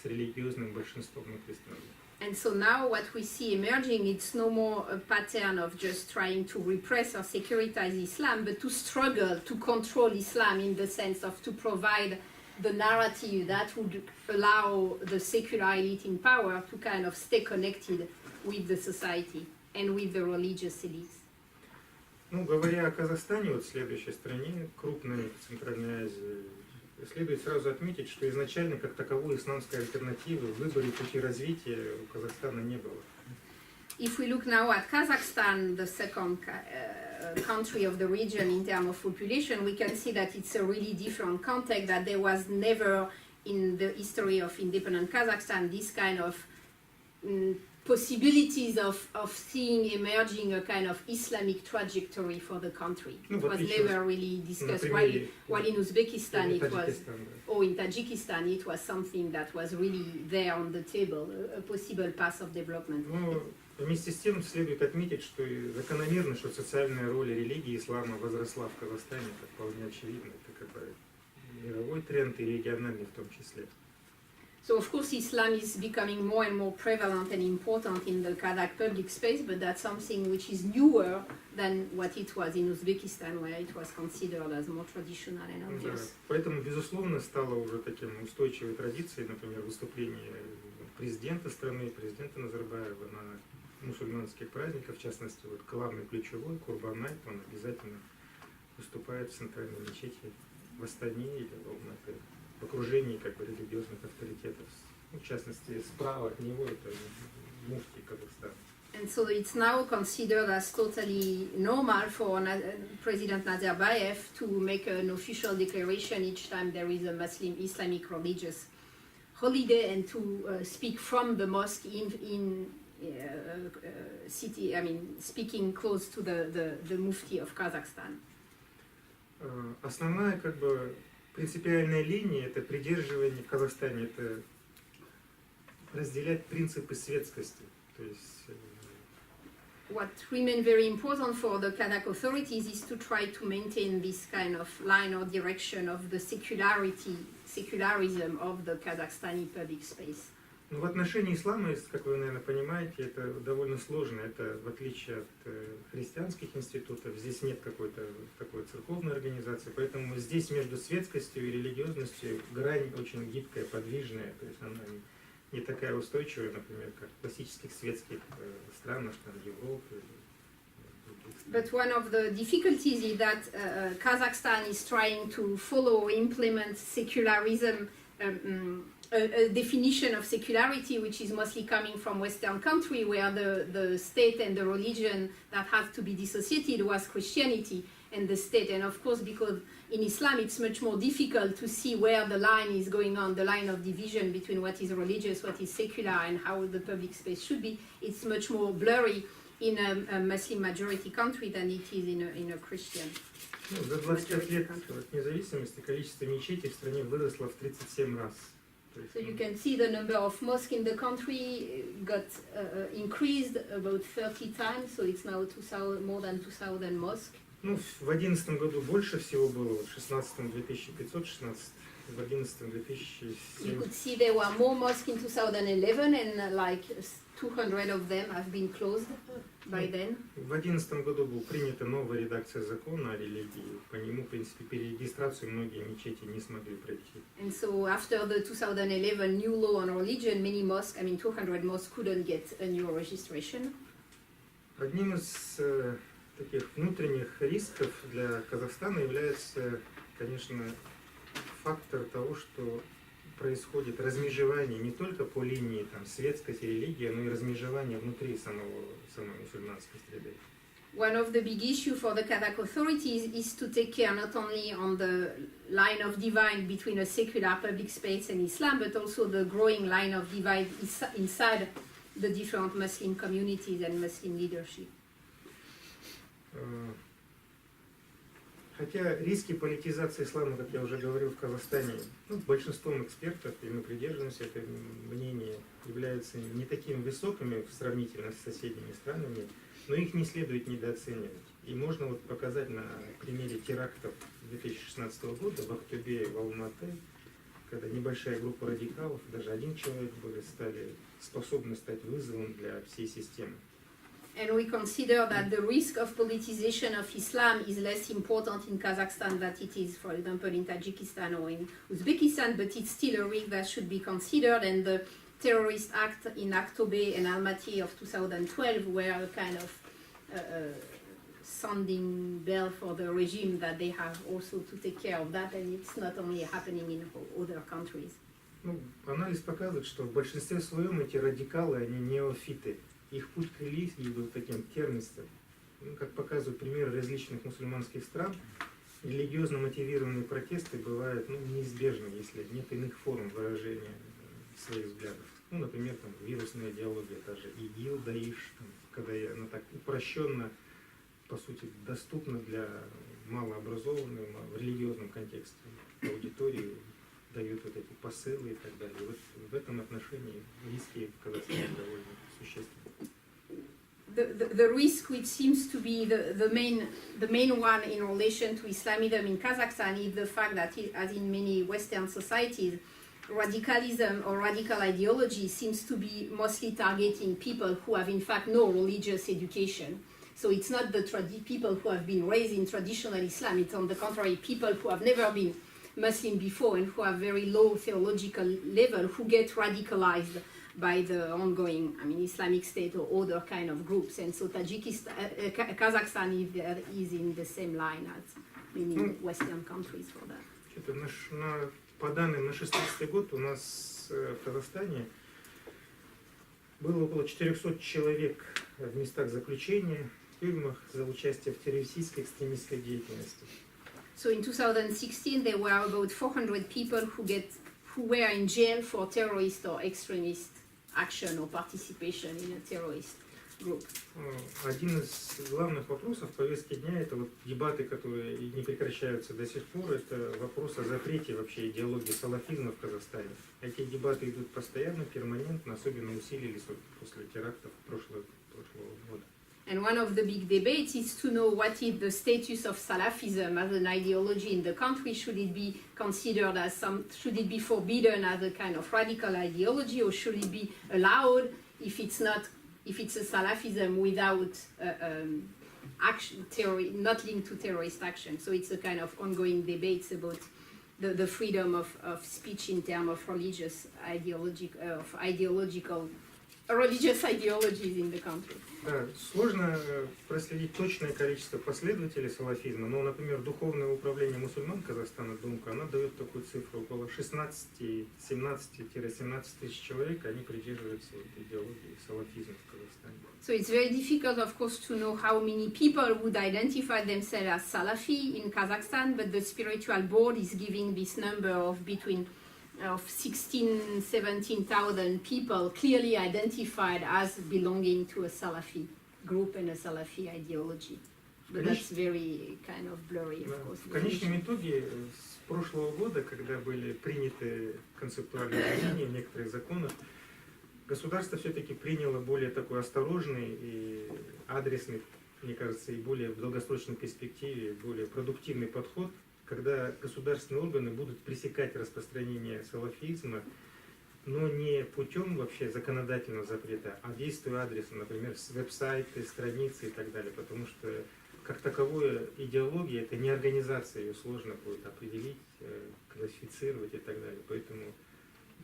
религиозным большинством внутри страны. And so now what we see emerging, it's no more a pattern of just trying to repress or securitize Islam, but to struggle to control Islam in the sense of to provide the narrative that would allow the secular elite in power to kind of stay connected with the society and with the religious elites. Ну, говоря о Казахстане, вот в следующей стране, крупной в Центральной Азии, следует сразу отметить, что изначально как таковой исламской альтернативы в выборе пути развития у Казахстана не было. If we look now at Kazakhstan, the second country of the region in terms of population, we can see that it's a really different context, that there was never in the history of independent Kazakhstan this kind of possibilities of seeing emerging a kind of Islamic trajectory for the country. It was never really discussed. While in Uzbekistan it was, or in Tajikistan, it was something that was really there on the table, a possible path of development. Вместе с тем следует отметить, что закономерно, что социальная роль религии ислама возросла в Казахстане, это вполне очевидно, это как бы мировой тренд и региональный в том числе. So of course Islam is becoming more and more prevalent and important in the Kazakh public space, but that's something which is newer than what it was in Uzbekistan, where it was considered as more traditional and obvious. Поэтому, безусловно, стало уже таким устойчивой традицией, например, выступление президента страны, президента Назарбаева на мусульманских праздниках, в частности, вот главный ключевой Курбан-Найт, он обязательно выступает в центральной мечети в Астане или в окружении как бы религиозных авторитетов. В частности, справа от него это муфти Казахстана. And so it's now considered as totally normal for President Nazarbayev to make an official declaration each time there is a Muslim Islamic religious holiday, and to speak from the mosque in city, I mean, speaking close to the mufti of Kazakhstan. Основная как бы принципиальная линия, это придерживание в Казахстане, это разделять принципы светскости. То есть what remains very important for the Kazakh authorities is to try to maintain this kind of line or direction of the secularism of the Kazakhstani public space. Ну, в отношении ислама, как вы, наверное, понимаете, это довольно сложно. Это в отличие от христианских институтов, здесь нет какой-то такой церковной организации, поэтому здесь между светскостью и религиозностью грань очень гибкая, подвижная, то есть она не такая устойчивая, например, как в классических светских странах, там, Европы. But one of the difficulties is that Kazakhstan is trying to follow or implement secularism, a definition of secularity which is mostly coming from Western country, where the state and the religion that had to be dissociated was Christianity and the state. And of course, because in Islam it's much more difficult to see where the line is going on, the line of division between what is religious, what is secular, and how the public space should be. It's much more blurry in a Muslim majority country than it is in a Christian. Ну, за 25 лет от независимости количество мечетей в стране выросло в 37 раз. So you can see the number of mosques in the country got increased about 30 times, so it's now more than 2,000 mosques. Ну, в 2011 году больше всего было, в 2016 2516, в 2011 2700. You could see there were more mosques in 2011, and like 200 of them have been closed by then. В 2011 году была принята новая редакция закона о религии. По нему, в принципе, перерегистрацию многие мечети не смогли пройти. And so after the 2011 new law on religion, many mosques, 200 mosques couldn't get a new registration. Одним из таких внутренних рисков для Казахстана является, конечно, фактор того, что происходит размежевание не только по линии светскости и религии, но и размежевание внутри самой мусульманской среды. One of the big issues for the Kazakh authorities is to take care not only on the line of divide between a secular public space and Islam, but also the growing line of divide inside the different Muslim communities and Muslim leadership. Хотя риски политизации ислама, как я уже говорил, в Казахстане, большинством экспертов, и мы придерживаемся этого мнения, являются не такими высокими сравнительно с соседними странами, но их не следует недооценивать. И можно показать на примере терактов 2016 года в Актубе и в Алматы, когда небольшая группа радикалов, даже один человек стали способны стать вызовом для всей системы. And we consider that the risk of politicization of Islam is less important in Kazakhstan than it is, for example, in Tajikistan or in Uzbekistan, but it's still a risk that should be considered. And the terrorist act in Aktobe and Almaty of 2012 were a kind of sounding bell for the regime that they have also to take care of that, and it's not only happening in other countries. Анализ показывает, что в большинстве своем эти радикалы, они неофиты. Их путь к религии был таким тернистым. Как показывают примеры различных мусульманских стран, религиозно мотивированные протесты бывают неизбежны, если нет иных форм выражения своих взглядов. Например, вирусная идеология, даже ИГИЛ, ДАИШ, когда она так упрощенно, по сути, доступна для малообразованной в религиозном контексте аудитории, дают эти посылы и так далее. В этом отношении риски в Казахстане довольно существенны. The risk which seems to be the main one in relation to Islamism in Kazakhstan is the fact that, as in many Western societies, radicalism or radical ideology seems to be mostly targeting people who have in fact no religious education. So it's not the people who have been raised in traditional Islam, it's on the contrary, people who have never been Muslim before and who have very low theological level, who get radicalized by the ongoing, Islamic State or other kind of groups. And so Kazakhstan is in the same line as many Western countries for that. По данным на 2016 год у нас в Казахстане было около 400 человек в местах заключения, в тюрьмах за участие в террористической экстремистской деятельности. So in 2016 there were about 400 people who were in jail for terrorist or extremist action or participation in a terrorist group. Один из главных вопросов повестки дня — это дебаты, которые не прекращаются до сих пор. Это вопрос о запрете вообще идеологии салафизма в Казахстане. Эти дебаты идут постоянно, перманентно, особенно усилились после терактов прошлого года. And one of the big debates is to know what is the status of Salafism as an ideology in the country. Should it be considered as should it be forbidden as a kind of radical ideology, or should it be allowed if it's a Salafism without action, not linked to terrorist action? So it's a kind of ongoing debates about the freedom of speech in terms of religious religious ideologies in the country. Да, сложно проследить точное количество последователей салафизма, но, например, Духовное управление мусульман Казахстана, Думка, она дает такую цифру, около 16-17 тысяч человек, они придерживаются идеологии салафизма в Казахстане. So it's very difficult, of course, to know how many people would identify themselves as Salafi in Kazakhstan, but the spiritual board is giving this number of between 16,000-17,000 people clearly identified as belonging to a Salafi group and a Salafi ideology. But that's very kind of blurry, of course. В конечном итоге, с прошлого года, когда были приняты концептуальные изменения некоторых законов, государство все-таки приняло более такой осторожный и адресный, мне кажется, и более в долгосрочной перспективе, более продуктивный подход, когда государственные органы будут пресекать распространение салафизма, но не путем вообще законодательного запрета, а действуя адресно, например, веб-сайты, страницы и так далее, потому что как таковое идеология, это не организация, ее сложно будет определить, классифицировать и так далее. Поэтому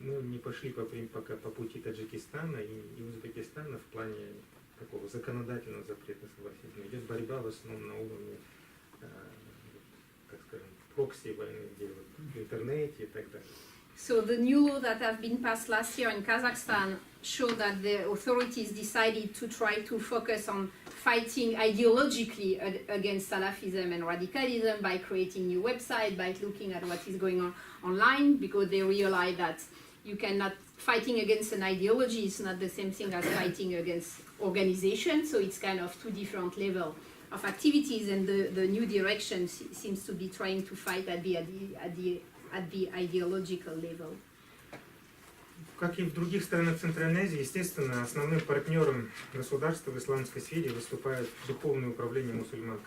мы не пошли пока по пути Таджикистана и Узбекистана в плане такого законодательного запрета салафизма. Идет борьба в основном на уровне, как скажем, прокси войны, где в интернете и так далее. So the new law that have been passed last year in Kazakhstan show that the authorities decided to try to focus on fighting ideologically against Salafism and radicalism by creating new websites, by looking at what is going on online, because they realize that you cannot, fighting against an ideology is not the same thing as fighting against organization, so it's kind of two different levels of activities, and the new direction seems to be trying to fight at the ideological level. Как и в других странах Центральной Азии, естественно, основным партнером государства в исламской сфере выступает Духовное управление мусульман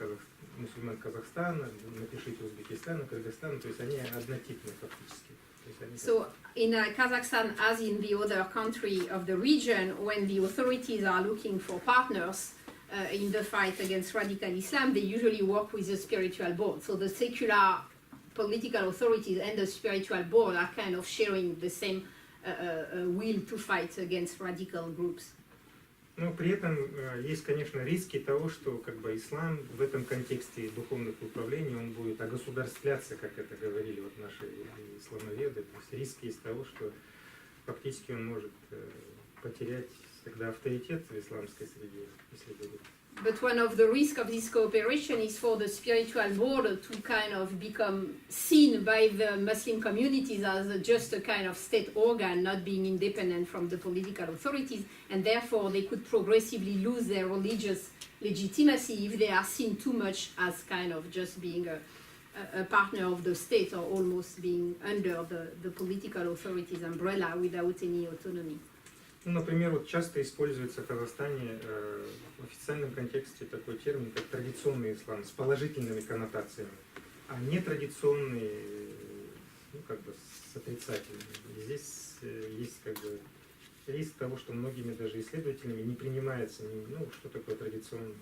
Казахстана, напишите Узбекистана, Кыргызстана, то есть они однотипны фактически. So in Kazakhstan, as in the other country of the region, when the authorities are looking for partners in the fight against radical Islam, they usually work with the spiritual board. So the secular political authorities and the spiritual board are kind of sharing the same will to fight against radical groups. Но при этом есть, конечно, риски того, что как бы ислам в этом контексте духовных управлений, он будет огосударствляться, как это говорили вот наши исламоведы. То есть риски из того, что фактически он может потерять тогда авторитет в исламской среде, если будет. But one of the risks of this cooperation is for the spiritual board to kind of become seen by the Muslim communities as just a kind of state organ, not being independent from the political authorities, and therefore they could progressively lose their religious legitimacy if they are seen too much as kind of just being a partner of the state, or almost being under the political authorities' umbrella without any autonomy. Ну, например, вот часто используется в Казахстане в официальном контексте такой термин, как традиционный ислам, с положительными коннотациями, а нетрадиционный, ну, как бы с отрицательными. И здесь есть как бы риск того, что многими даже исследователями не принимается, ну, что такое традиционный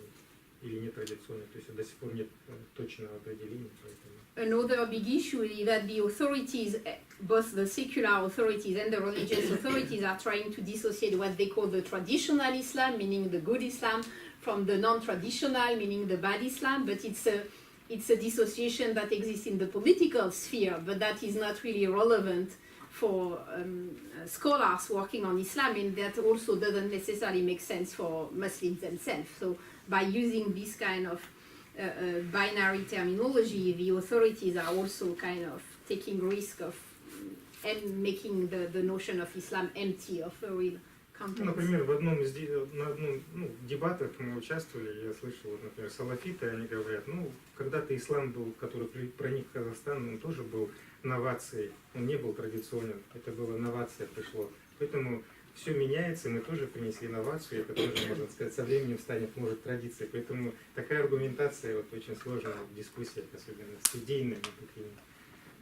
или нетрадиционный, то есть до сих пор нет точного определения. Поэтому. Another big issue is that the authorities, both the secular authorities and the religious authorities, are trying to dissociate what they call the traditional Islam, meaning the good Islam, from the non-traditional, meaning the bad Islam. But it's a dissociation that exists in the political sphere, but that is not really relevant for scholars working on Islam, and that also doesn't necessarily make sense for Muslims themselves. So by using this kind of binary terminology, the authorities are also kind of taking risk of and making the notion of Islam empty of a real content. Например, на одном дебатах мы участвовали, я слышал, вот, например, салафиты, они говорят, ну, когда-то ислам был, который проник в Казахстан, он тоже был новацией, он не был традиционен, это была новация, пришло. Поэтому все меняется, мы тоже принесли инновацию, это тоже, можно сказать, со временем станет, может, традицией. Поэтому такая аргументация вот очень сложная в дискуссиях, особенно с идейными, такими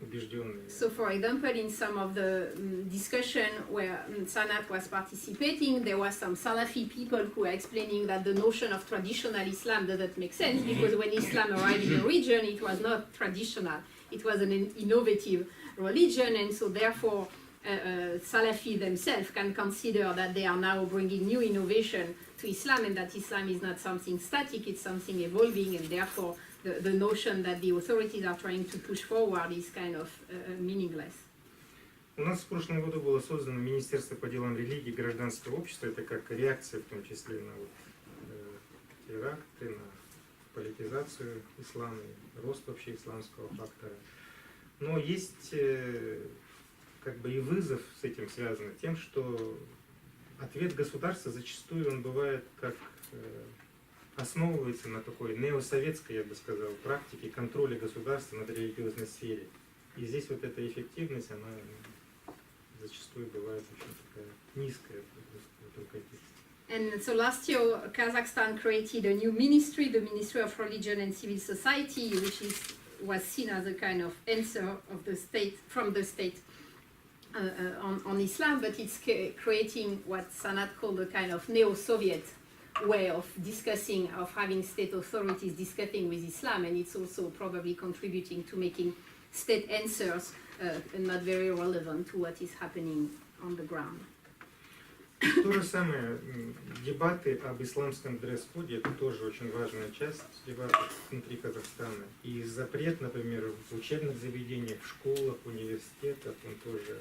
убежденными. So, for example, in some of the discussion where Sanat was participating, there was some Salafi people who were explaining that the notion of traditional Islam doesn't make sense because when Islam arrived in the region, it was not traditional. It was an innovative religion, and so therefore Salafi themselves can consider that they are now bringing new innovation to Islam and that Islam is not something static, it's something evolving, and therefore the notion that the authorities are trying to push forward is kind of meaningless. У нас в прошлом году было создано Министерство по делам религии и гражданского общества. Это как реакция, в том числе, на вот, теракты, на политизацию ислама, рост вообще исламского фактора. Но есть как бы и вызов с этим связан тем, что ответ государства зачастую он бывает как основывается на такой неосоветской, я бы сказал, практике контроля государства над религиозной сфере. И здесь вот эта эффективность, она зачастую бывает очень такая низкая в этом контексте. And so last year, Kazakhstan created a new ministry, the Ministry of Religion and Civil Society, which was seen as a kind of answer of the state, from the state on Islam, but it's creating what Sanat called a kind of neo-Soviet way of discussing, of having state authorities discussing with Islam, and it's also probably contributing to making state answers not very relevant to what is happening on the ground. То же самое, дебаты об исламском дресс-коде, это тоже очень важная часть дебатов внутри Казахстана. И запрет, например, в учебных заведениях, в школах, университетах, он тоже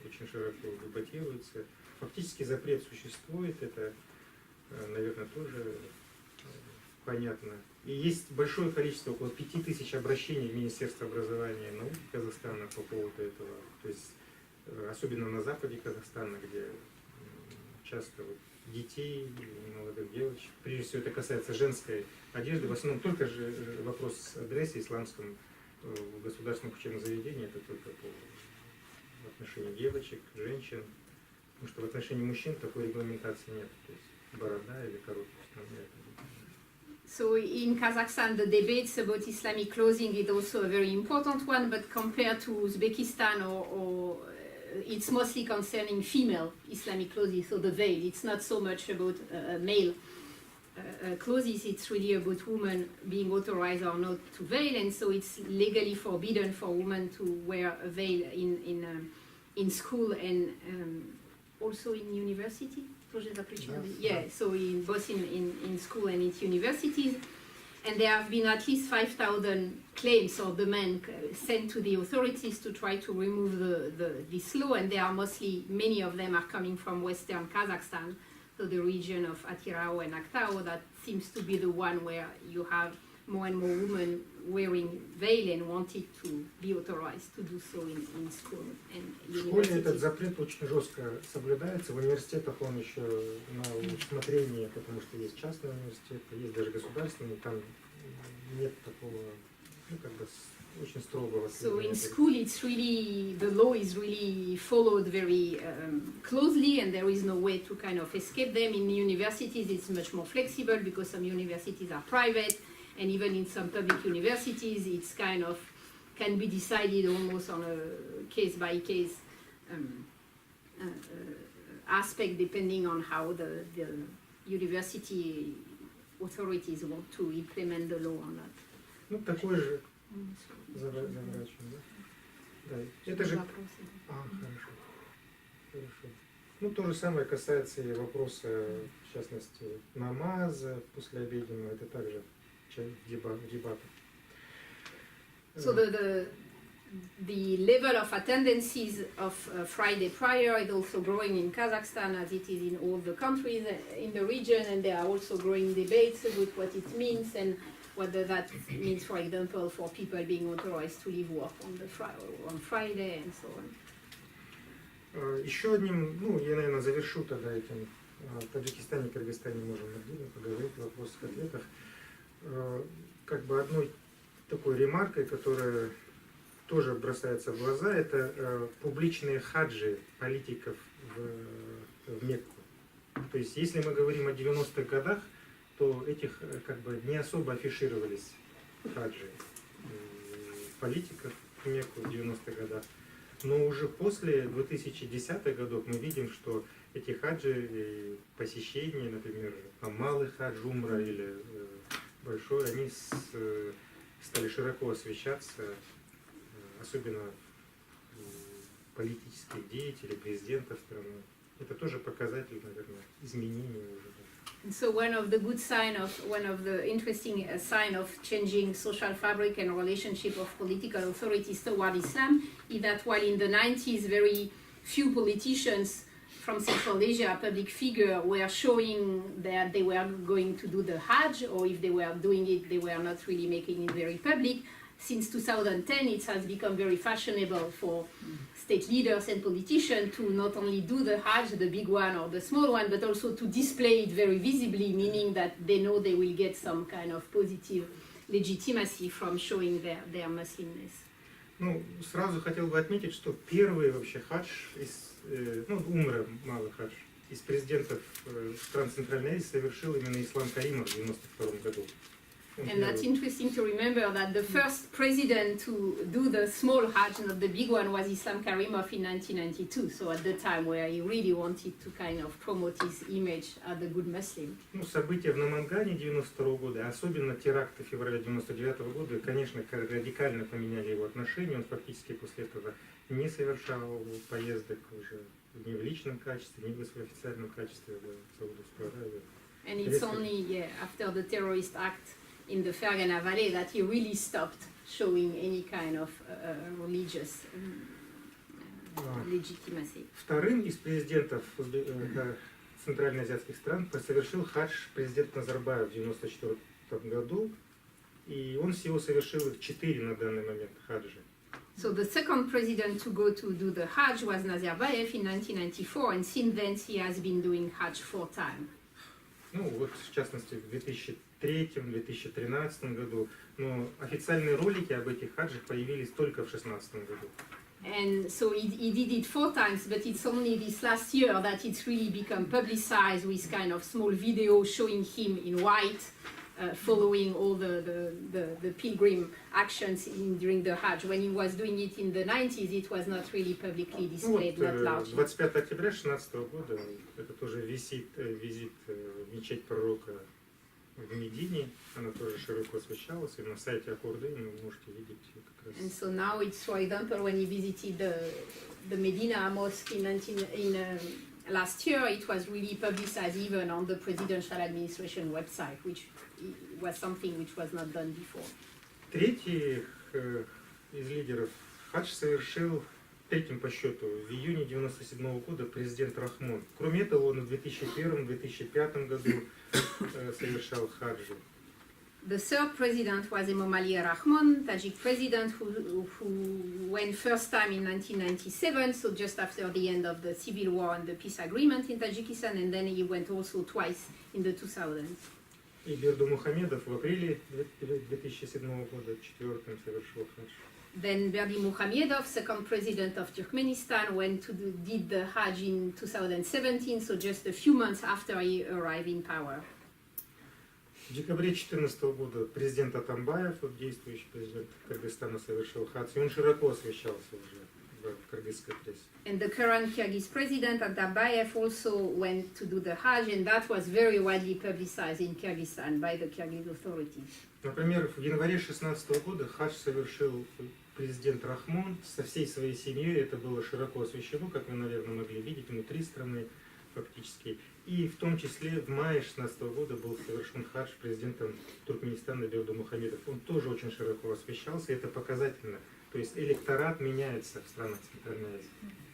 очень широко дебатируется. Фактически запрет существует, это, наверное, тоже понятно. И есть большое количество, около 5000 обращений в Министерство образования и науки Казахстана по поводу этого. То есть, особенно на западе Казахстана, где часто вот детей, молодых девочек, прежде всего это касается женской одежды, в основном только же вопрос о дрессе исламском в государственных учебных заведениях, это только в отношении девочек, женщин, потому что в отношении мужчин такой регламентации нет, то есть борода или короткий штаны. So in Kazakhstan, the debates about Islamic clothing is also a very important one, but compared to Uzbekistan or it's mostly concerning female Islamic clothes, so the veil. It's not so much about male clothes, it's really about women being authorized or not to veil, and so it's legally forbidden for women to wear a veil in school and also in university. Yeah, so both in school and in universities. And there have been at least 5,000 claims or demands sent to the authorities to try to remove this law, and there are many of them are coming from western Kazakhstan, so the region of Atirao and Aktao, that seems to be the one where you have more and more women wearing veil and wanted to be authorized to do so in school and university. В школе этот запрет очень жестко соблюдается, в университетах он еще на усмотрение, потому что есть частные университеты, есть даже государственные, там нет такого, ну, как бы очень строгого. So in school it's really, the law is really followed very closely and there is no way to kind of escape them. In universities it's much more flexible because some universities are private, and even in some public universities it's kind of can be decided almost on a case-by-case aspect depending on how the university authorities want to implement the law or not. Ну, такой же заворачиваем, да? Да. Это же... Хорошо. Хорошо. Ну, то же самое касается и вопроса, в частности, намаза послеобеденного, это также дебатов. So the level of attendances of Friday prayer is also growing in Kazakhstan as it is in all the countries in the region, and there are also growing debates about what it means and whether that means, for example, for people being authorized to leave work on Friday and so on. Еще одним, ну, я, наверное, завершу тогда этим. В Таджикистане и Кыргызстане можем отдельно поговорить о вопросах-ответах. Как бы одной такой ремаркой, которая тоже бросается в глаза, это публичные хаджи политиков в в Мекку. То есть, если мы говорим о 90-х годах, то этих как бы не особо афишировались хаджи политиков в Мекку в 90-х годах. Но уже после 2010-х годов мы видим, что эти хаджи, посещения, например, там, малый хадж, умра или большой, они стали широко освещаться, особенно политических деятелей, президентов страны. Это тоже показатель, наверное, изменения уже. And so one of the interesting sign of changing social fabric and relationship of political authorities toward Islam is that while in the 90s very few politicians from Central Asia, public figure, were showing that they were going to do the Hajj, or if they were doing it, they were not really making it very public. Since 2010, it has become very fashionable for state leaders and politicians to not only do the Hajj, the big one or the small one, but also to display it very visibly, meaning that they know they will get some kind of positive legitimacy from showing their Muslimness. Ну, сразу хотел бы отметить, что первый вообще хадж, умра, малый хадж, из президентов стран Центральной Азии совершил именно Ислам Каримов в 92 году. And that's interesting to remember that the first president to do the small Hajj, not the big one, was Islam Karimov in 1992. So at the time where he really wanted to kind of promote his image as a good Muslim. Ну, события в Намангане 92 года, особенно теракты февраля 99 года, конечно, радикально поменяли его отношения. Он фактически после этого не совершал поездок уже ни в личном качестве, ни в официальном качестве в Саудовскую Аравию. And it's only after the terrorist act in the Fergana Valley that he really stopped showing any kind of religious legitimacy. Вторым из президентов центральноазиатских стран совершил хадж президент Назарбаев в 1994 году, и он всего совершил их 4 на данный момент хаджи. So the second president to go to do the Hajj was Nazarbayev in 1994, and since then he has been doing Hajj 4 times. Ну вот, в частности, в 2003-2013 году, но официальные ролики об этих хаджах появились только в 2016 году. And so he did it 4 times, but it's only this last year that it's really become publicized with kind of small video showing him in white, following all the pilgrim actions during the Hajj. When he was doing it in the 90s, it was not really publicly displayed that largely. 25 октября 2016 года, это тоже визит в мечеть пророка в Медине, она тоже широко освещалась, и на сайте Аккорды вы можете видеть как раз. And so now it's, for example, when he visited the Medina Mosque last year, it was really publicized even on the presidential administration website, which was something which was not done before. Третий из лидеров хадж совершил третьим по счету в июне 1997 года президент Рахмон. Кроме этого, он в 2001-2005 году совершал хаджи. The third president was Emomali Rahman, Tajik president who went first time in 1997, so just after the end of the civil war and the peace agreement in Tajikistan, and then he went also twice in the 2000s. И Берду Мухамедов в апреле 2007 года четвертым совершил хадж. Then Berdi Muhamedov, second president of Turkmenistan, did the Hajj in 2017, so just a few months after he arrived in power. В декабре 2014 года президент Атамбаев, действующий президент Кыргызстана, совершил хадж, и он широко освещался уже в кыргызской прессе. And the current Kyrgyz president Atambayev also went to do the Hajj, and that was very widely publicized in Kyrgyzstan by the Kyrgyz authorities. Например, в январе 2016 года хадж совершил президент Рахмон со всей своей семьей. Это было широко освещено, как вы, наверное, могли видеть, внутри страны фактически. И в том числе в мае 2016 года был совершен хадж президентом Туркменистана Берду Мухамедов. Он тоже очень широко освещался, и это показательно. То есть электорат меняется в странах Центральной Азии.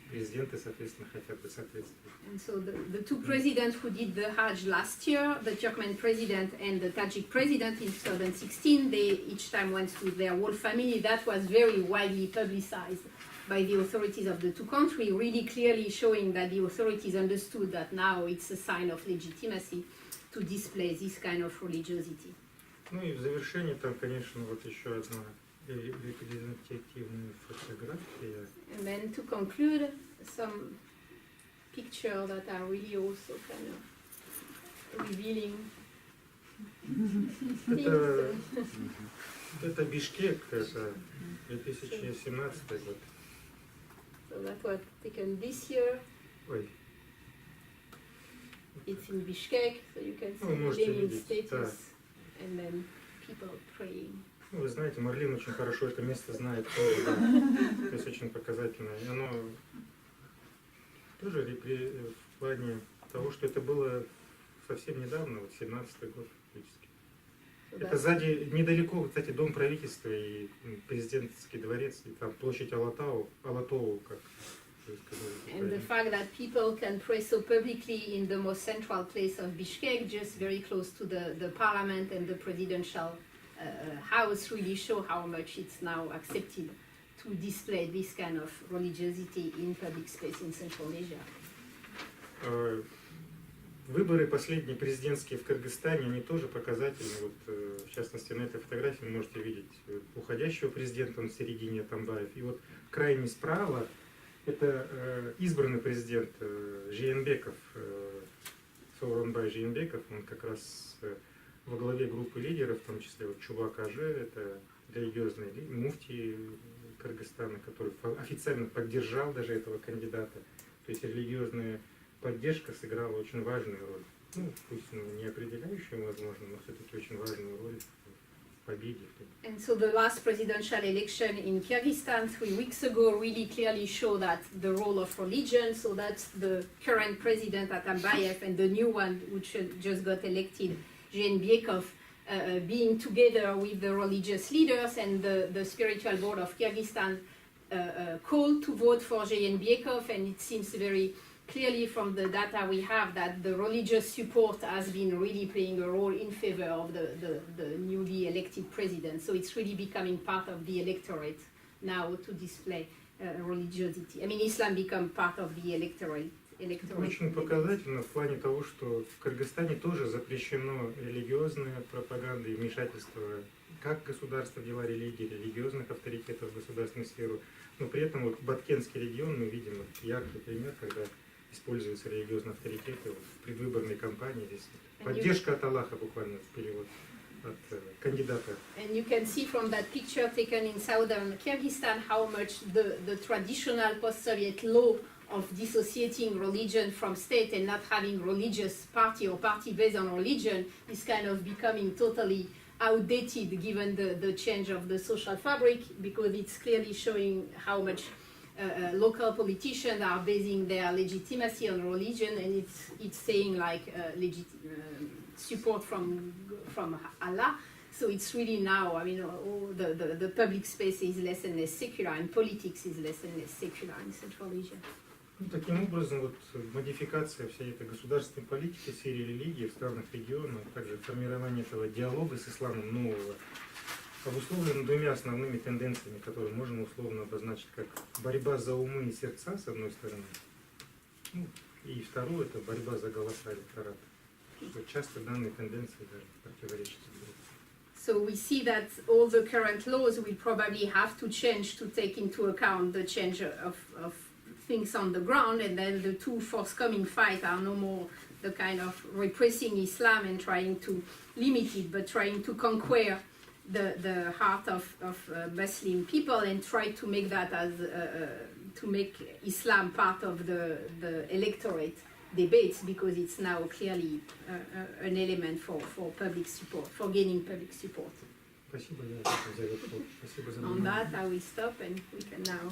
Президенты, соответственно, хотят бы соответствовать. And so the two presidents who did the Hajj last year, the Turkmen president and the Tajik president in 2016, they each time went with their whole family. That was very widely publicized by the authorities of the two countries, really clearly showing that the authorities understood that now it's a sign of legitimacy to display this kind of religiosity. Ну и в завершение там, конечно, вот еще одна репрезентативная фотография. And then to conclude, some pictures that are really also kind of revealing Это, things. это Бишкек, это 2017 год. So that was taken this year. Ой, It's in Bishkek, so you can see Ну, можете Lenin видеть, status да. and then people praying. Ну, вы знаете, Марлин очень хорошо это место знает тоже, да. То есть очень показательно. И оно тоже в плане того, что это было совсем недавно, вот 17-й год практически. So Это сзади, недалеко, кстати, дом правительства и президентский дворец, и там площадь Алатау, как вы сказали. And the fact that people can pray so publicly in the most central place of Bishkek, just very close to the parliament and the presidential house, really show how much it's now accepted to display this kind of religiosity in public space in Central Asia. Выборы последние президентские в Кыргызстане, они тоже показательны. Вот, в частности, на этой фотографии вы можете видеть уходящего президента, он в середине, Атамбаев. И вот крайне справа это избранный президент Жээнбеков, Сооронбай Жээнбеков, он как раз во главе группы лидеров, в том числе вот Чубак Аже, это религиозный муфтий Кыргызстана, который официально поддержал даже этого кандидата. То есть религиозная поддержка сыграла очень важную роль. Ну, пусть не определяющую, возможно, но все-таки очень важную роль в победе. And so the last presidential election in Kyrgyzstan 3 weeks ago really clearly showed that the role of religion, so that's the current president Atambayev and the new one which just got elected, Jeenbekov, being together with the religious leaders and the spiritual board of Kyrgyzstan called to vote for Jeenbekov, and it seems very clearly from the data we have that the religious support has been really playing a role in favor of the newly elected president. So it's really becoming part of the electorate now to display religiosity. I mean, Islam become part of the electorate. Очень показательно в плане того, что в Кыргызстане тоже запрещено религиозная пропаганда и вмешательство как государства в дела религии, религиозных авторитетов в государственную сферу. Но при этом вот Баткенский регион, мы видим яркий пример, когда используются религиозные авторитеты вот, в предвыборной кампании. Здесь поддержка от Аллаха буквально в перевод от кандидата. And you can see from that picture taken in southern Kyrgyzstan how much the traditional post-Soviet law of dissociating religion from state and not having religious party or party based on religion is kind of becoming totally outdated given the change of the social fabric, because it's clearly showing how much local politicians are basing their legitimacy on religion, and it's saying like support from Allah. So it's really now, I mean, all the public space is less and less secular, and politics is less and less secular in Central Asia. Ну, таким образом, вот, модификация всей этой государственной политики в сфере религии в странах региона, а также формирование этого диалога с исламом нового, обусловлено двумя основными тенденциями, которые можно условно обозначить как борьба за умы и сердца, с одной стороны, ну, и второе – это борьба за голоса электората. Вот часто данные тенденции даже противоречат друг другу. So we see that all the current laws will probably have to change to take into account the change of things on the ground, and then the two forthcoming fights are no more the kind of repressing Islam and trying to limit it, but trying to conquer the heart of Muslim people and try to make that as to make Islam part of the electorate debates, because it's now clearly an element for public support, for gaining public support. Спасибо, я за это. Спасибо за On внимание. that, I will stop and we can now.